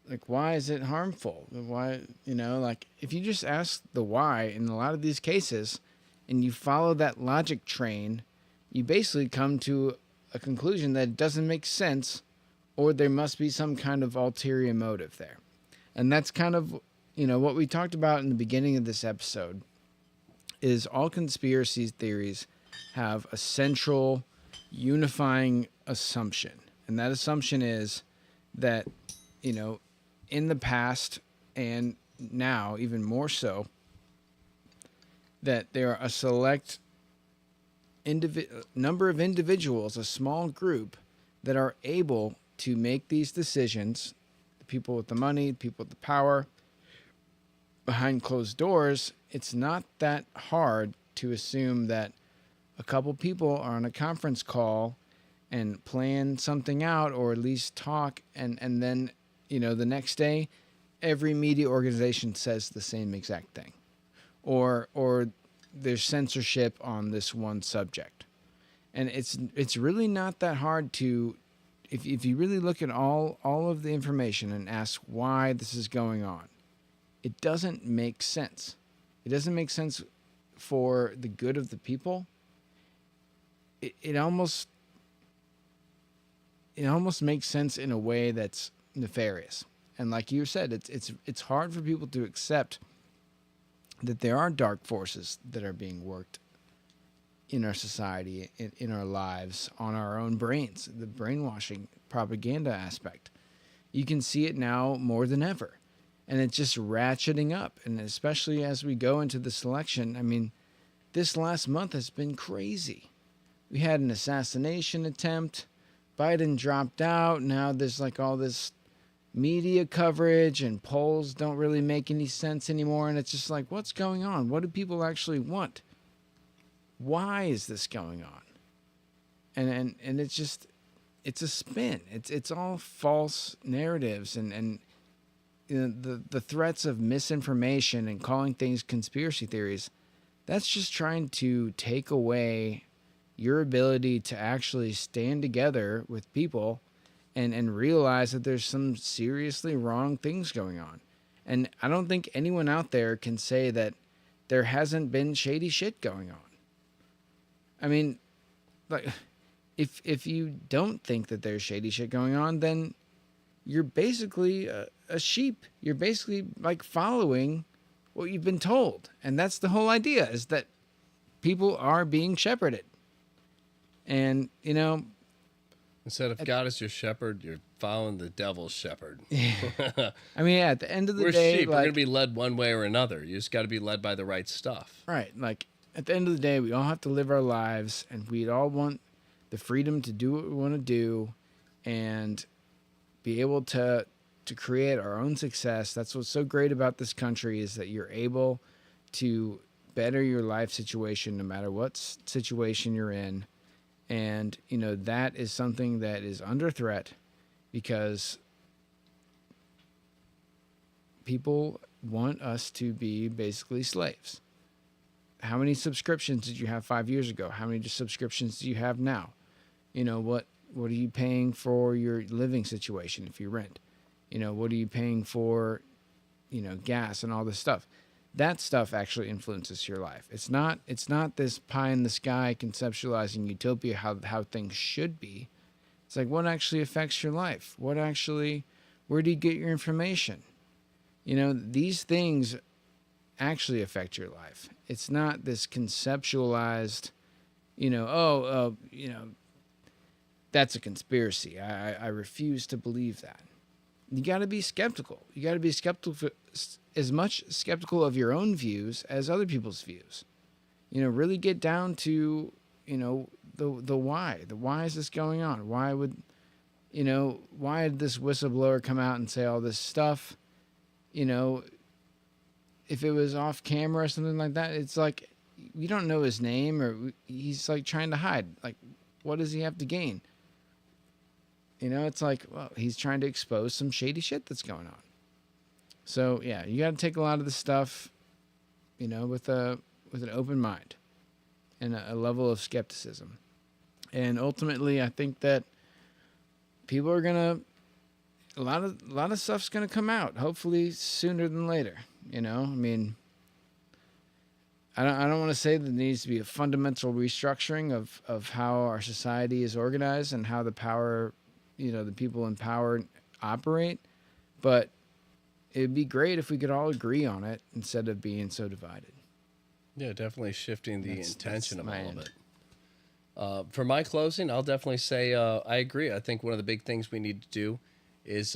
Like, why is it harmful? Why, like, if you just ask the why in a lot of these cases and you follow that logic train, you basically come to a conclusion that it doesn't make sense, or there must be some kind of ulterior motive there. And that's kind of, what we talked about in the beginning of this episode is all conspiracy theories have a central unifying assumption. And that assumption is that, in the past and now even more so, that there are a select number of individuals, a small group, that are able to make these decisions. The people with the money, people with the power, behind closed doors. It's not that hard to assume that a couple people are on a conference call and plan something out, or at least talk, and then, the next day, every media organization says the same exact thing. Or there's censorship on this one subject. And it's really not that hard to, if you really look at all of the information and ask why this is going on, it doesn't make sense. It doesn't make sense for the good of the people. It almost makes sense in a way that's nefarious. And like you said, it's hard for people to accept that there are dark forces that are being worked in our society, in our lives, on our own brains, the brainwashing propaganda aspect. You can see it now more than ever. And it's just ratcheting up. And especially as we go into this election, I mean, this last month has been crazy. We had an assassination attempt. Biden dropped out. Now there's like all this media coverage, and polls don't really make any sense anymore. And it's just like, what's going on? What do people actually want? Why is this going on? And it's just, it's a spin. It's all false narratives, and the threats of misinformation and calling things conspiracy theories. That's just trying to take away your ability to actually stand together with people and realize that there's some seriously wrong things going on. And I don't think anyone out there can say that there hasn't been shady shit going on. I mean, like, if you don't think that there's shady shit going on, then you're basically a sheep. You're basically like following what you've been told. And that's the whole idea, is that people are being shepherded. And, Instead of God is your shepherd, you're following the devil's shepherd. I mean, at the end of the We're day, sheep. like, We're going to be led one way or another. You just got to be led by the right stuff. right. Like, at the end of the day, we all have to live our lives, and we all want the freedom to do what we want to do and be able to create our own success. That's what's so great about this country, is that you're able to better your life situation no matter what situation you're in. And, that is something that is under threat because people want us to be basically slaves. How many subscriptions did you have 5 years ago? How many subscriptions do you have now? What are you paying for your living situation if you rent? What are you paying for, gas and all this stuff? That stuff actually influences your life. It's not this pie in the sky conceptualizing utopia, how things should be. It's like, what actually affects your life? Where do you get your information? These things actually affect your life. It's not this conceptualized, that's a conspiracy. I refuse to believe that. You got to be skeptical. You got to be skeptical, as much skeptical of your own views as other people's views. You know, really get down to, you know, the why. The why is this going on? Why would, you know, why did this whistleblower come out and say all this stuff? You know, if it was off camera or something like that, it's like, we don't know his name, or he's like trying to hide. Like, what does he have to gain? You know, it's like, well, he's trying to expose some shady shit that's going on. So yeah, you got to take a lot of the stuff, you know, with an open mind and a level of skepticism. And ultimately, I think that people are gonna, a lot of stuff's gonna come out. Hopefully sooner than later. You know, I mean, I don't want to say that there needs to be a fundamental restructuring of how our society is organized and how the power, you know, the people in power operate, but it'd be great if we could all agree on it instead of being so divided. Yeah, definitely shifting the intention of all my of it. For my closing, I'll definitely say I agree. I think one of the big things we need to do is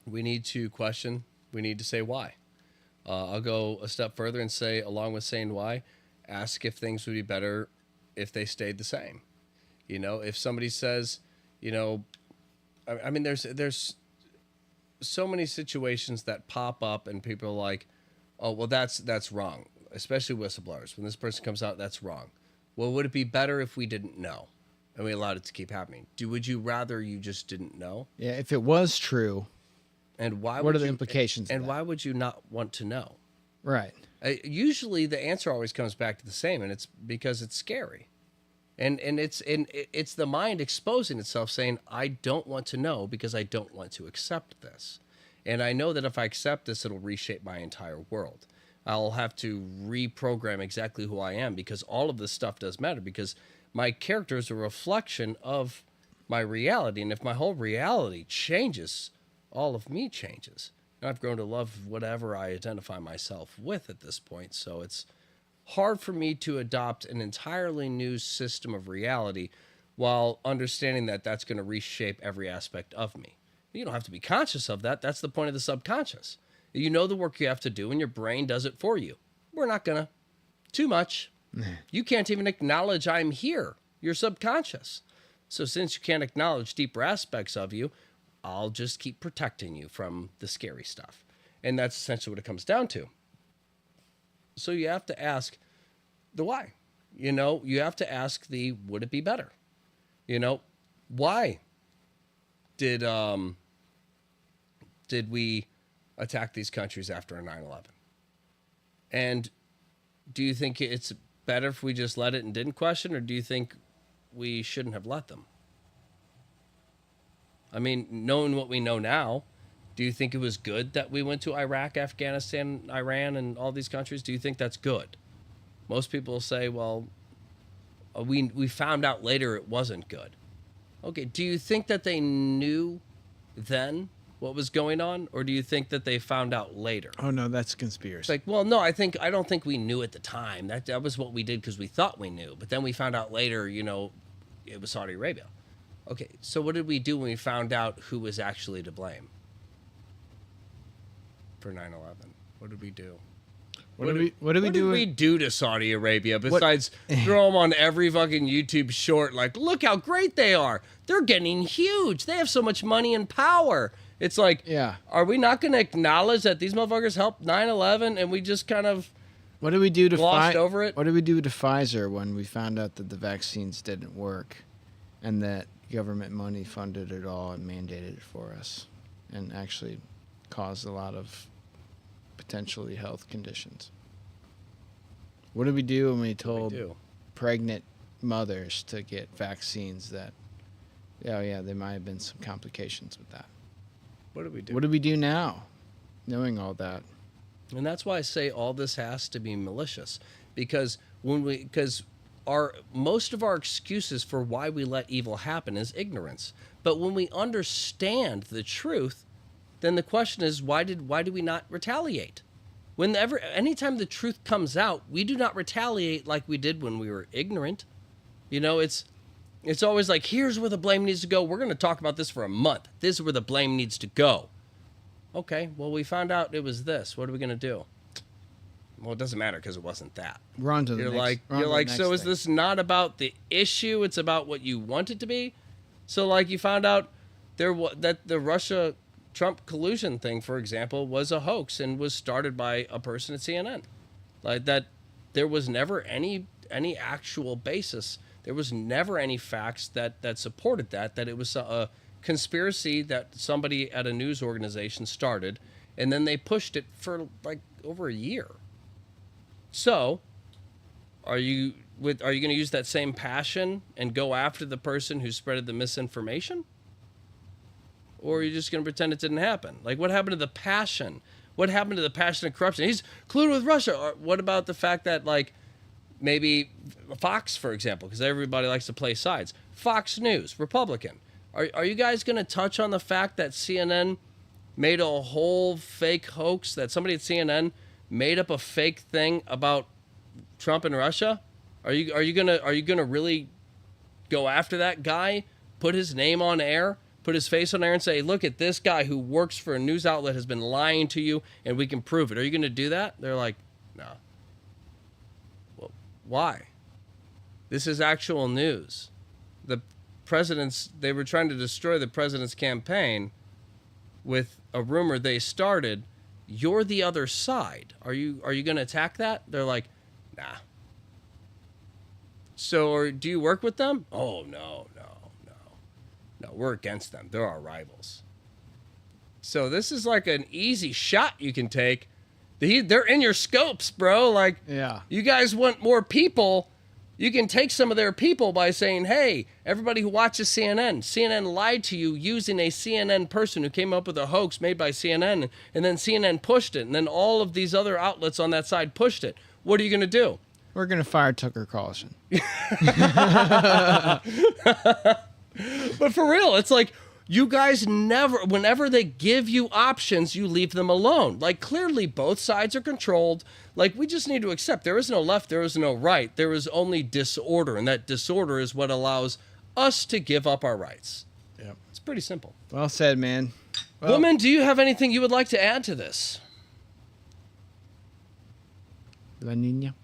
we need to question. We need to say why. I'll go a step further and say, along with saying why, ask if things would be better if they stayed the same. You know, if somebody says, you know, I mean, there's so many situations that pop up and people are like, oh, well, that's wrong, especially whistleblowers. When this person comes out, that's wrong. Well, would it be better if we didn't know and we allowed it to keep happening? Would you rather you just didn't know? Yeah, if it was true, and why? What are the implications? And of that? why would you not want to know? Right. Usually, the answer always comes back to the same, and it's because it's scary, and it's the mind exposing itself, saying, "I don't want to know because I don't want to accept this." And I know that if I accept this, it'll reshape my entire world. I'll have to reprogram exactly who I am because all of this stuff does matter because my character is a reflection of my reality. And if my whole reality changes, all of me changes. And I've grown to love whatever I identify myself with at this point. So it's hard for me to adopt an entirely new system of reality while understanding that that's going to reshape every aspect of me. You don't have to be conscious of that. That's the point of the subconscious. You know the work you have to do, and your brain does it for you. We're not going to. Too much. You can't even acknowledge I'm here. You're subconscious. So since you can't acknowledge deeper aspects of you, I'll just keep protecting you from the scary stuff. And that's essentially what it comes down to. So you have to ask the why. You know, you have to ask the would it be better? You know, why did we attack these countries after 9/11? And do you think it's better if we just let it and didn't question, or do you think we shouldn't have let them? I mean, knowing what we know now, do you think it was good that we went to Iraq, Afghanistan, Iran, and all these countries? Do you think that's good? Most people say, well, we found out later it wasn't good. Okay, do you think that they knew then what was going on, or do you think that they found out later? Oh no, that's conspiracy. It's like, well, no, I don't think we knew at the time. That was what we did because we thought we knew, but then we found out later, you know, it was Saudi Arabia. Okay, so what did we do when we found out who was actually to blame for 9/11? What did we do? What did we do to Saudi Arabia besides throw them on every fucking YouTube short? Like, look how great they are. They're getting huge. They have so much money and power. It's like, yeah. Are we not going to acknowledge that these motherfuckers helped 9/11 and we just kind of What did we do to glossed over it? What did we do to Pfizer when we found out that the vaccines didn't work and that government money funded it all and mandated it for us and actually caused a lot of potentially health conditions? What did we do when we told pregnant mothers to get vaccines that, oh yeah, there might have been some complications with that? What did we do? What do we do now, knowing all that? And that's why I say all this has to be malicious, because most of our excuses for why we let evil happen is ignorance. But when we understand the truth, then the question is, why do we not retaliate? Anytime the truth comes out, we do not retaliate like we did when we were ignorant. You know, it's It's always like, here's where the blame needs to go. We're going to talk about this for a month. This is where the blame needs to go. Okay, well, we found out it was this. What are we going to do? Well, it doesn't matter because it wasn't that. We're on to the You're like, so is thing. this not about the issue? It's about what you want it to be? So, like, you found out that the Russia-Trump collusion thing, for example, was a hoax and was started by a person at CNN. Like, that there was never any actual basis. There was never any facts that supported that it was a conspiracy that somebody at a news organization started, and then they pushed it for, like, over a year. So, are you going to use that same passion and go after the person who spreaded the misinformation? Or are you just going to pretend it didn't happen? Like, what happened to the passion? What happened to the passion of corruption? He's colluded with Russia. Or what about the fact that, like, maybe Fox, for example, because everybody likes to play sides. Fox News, Republican. Are you guys going to touch on the fact that CNN made a whole fake hoax, that somebody at CNN made up a fake thing about Trump and Russia? Are you gonna really go after that guy, put his name on air, put his face on air, and say, look at this guy who works for a news outlet has been lying to you, and we can prove it? Are you gonna do that? They're like, no. Well, why? This is actual news. They were trying to destroy the president's campaign with a rumor they started. You're the other side. Are you going to attack that? They're like, nah. So, or do you work with them? Oh, no. We're against them. They're our rivals. So this is like an easy shot you can take. They're in your scopes, bro. Like, yeah. You guys want more people. You can take some of their people by saying, hey, everybody who watches CNN lied to you using a CNN person who came up with a hoax made by CNN, and then CNN pushed it, and then all of these other outlets on that side pushed it. What are you going to do? We're going to fire Tucker Carlson. But for real, it's like, you guys whenever they give you options, you leave them alone. Like, clearly both sides are controlled. Like, we just need to accept there is no left, there is no right. There is only disorder, and that disorder is what allows us to give up our rights. Yep. It's pretty simple. Well said, man. Well, Woman, do you have anything you would like to add to this? La Nina.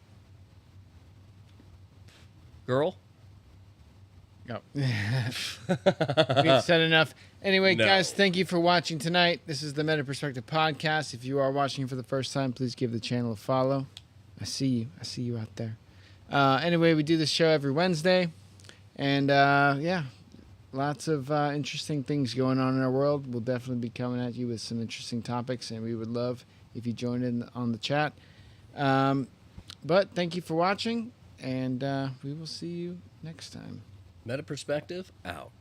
Girl? No. We've said enough. Anyway, guys, thank you for watching tonight. This is the Meta Perspective Podcast. If you are watching for the first time, please give the channel a follow. I see you. I see you out there. Anyway, we do this show every Wednesday. And, yeah, lots of interesting things going on in our world. We'll definitely be coming at you with some interesting topics, and we would love if you join in on the chat. But thank you for watching, and we will see you next time. Meta Perspective, out.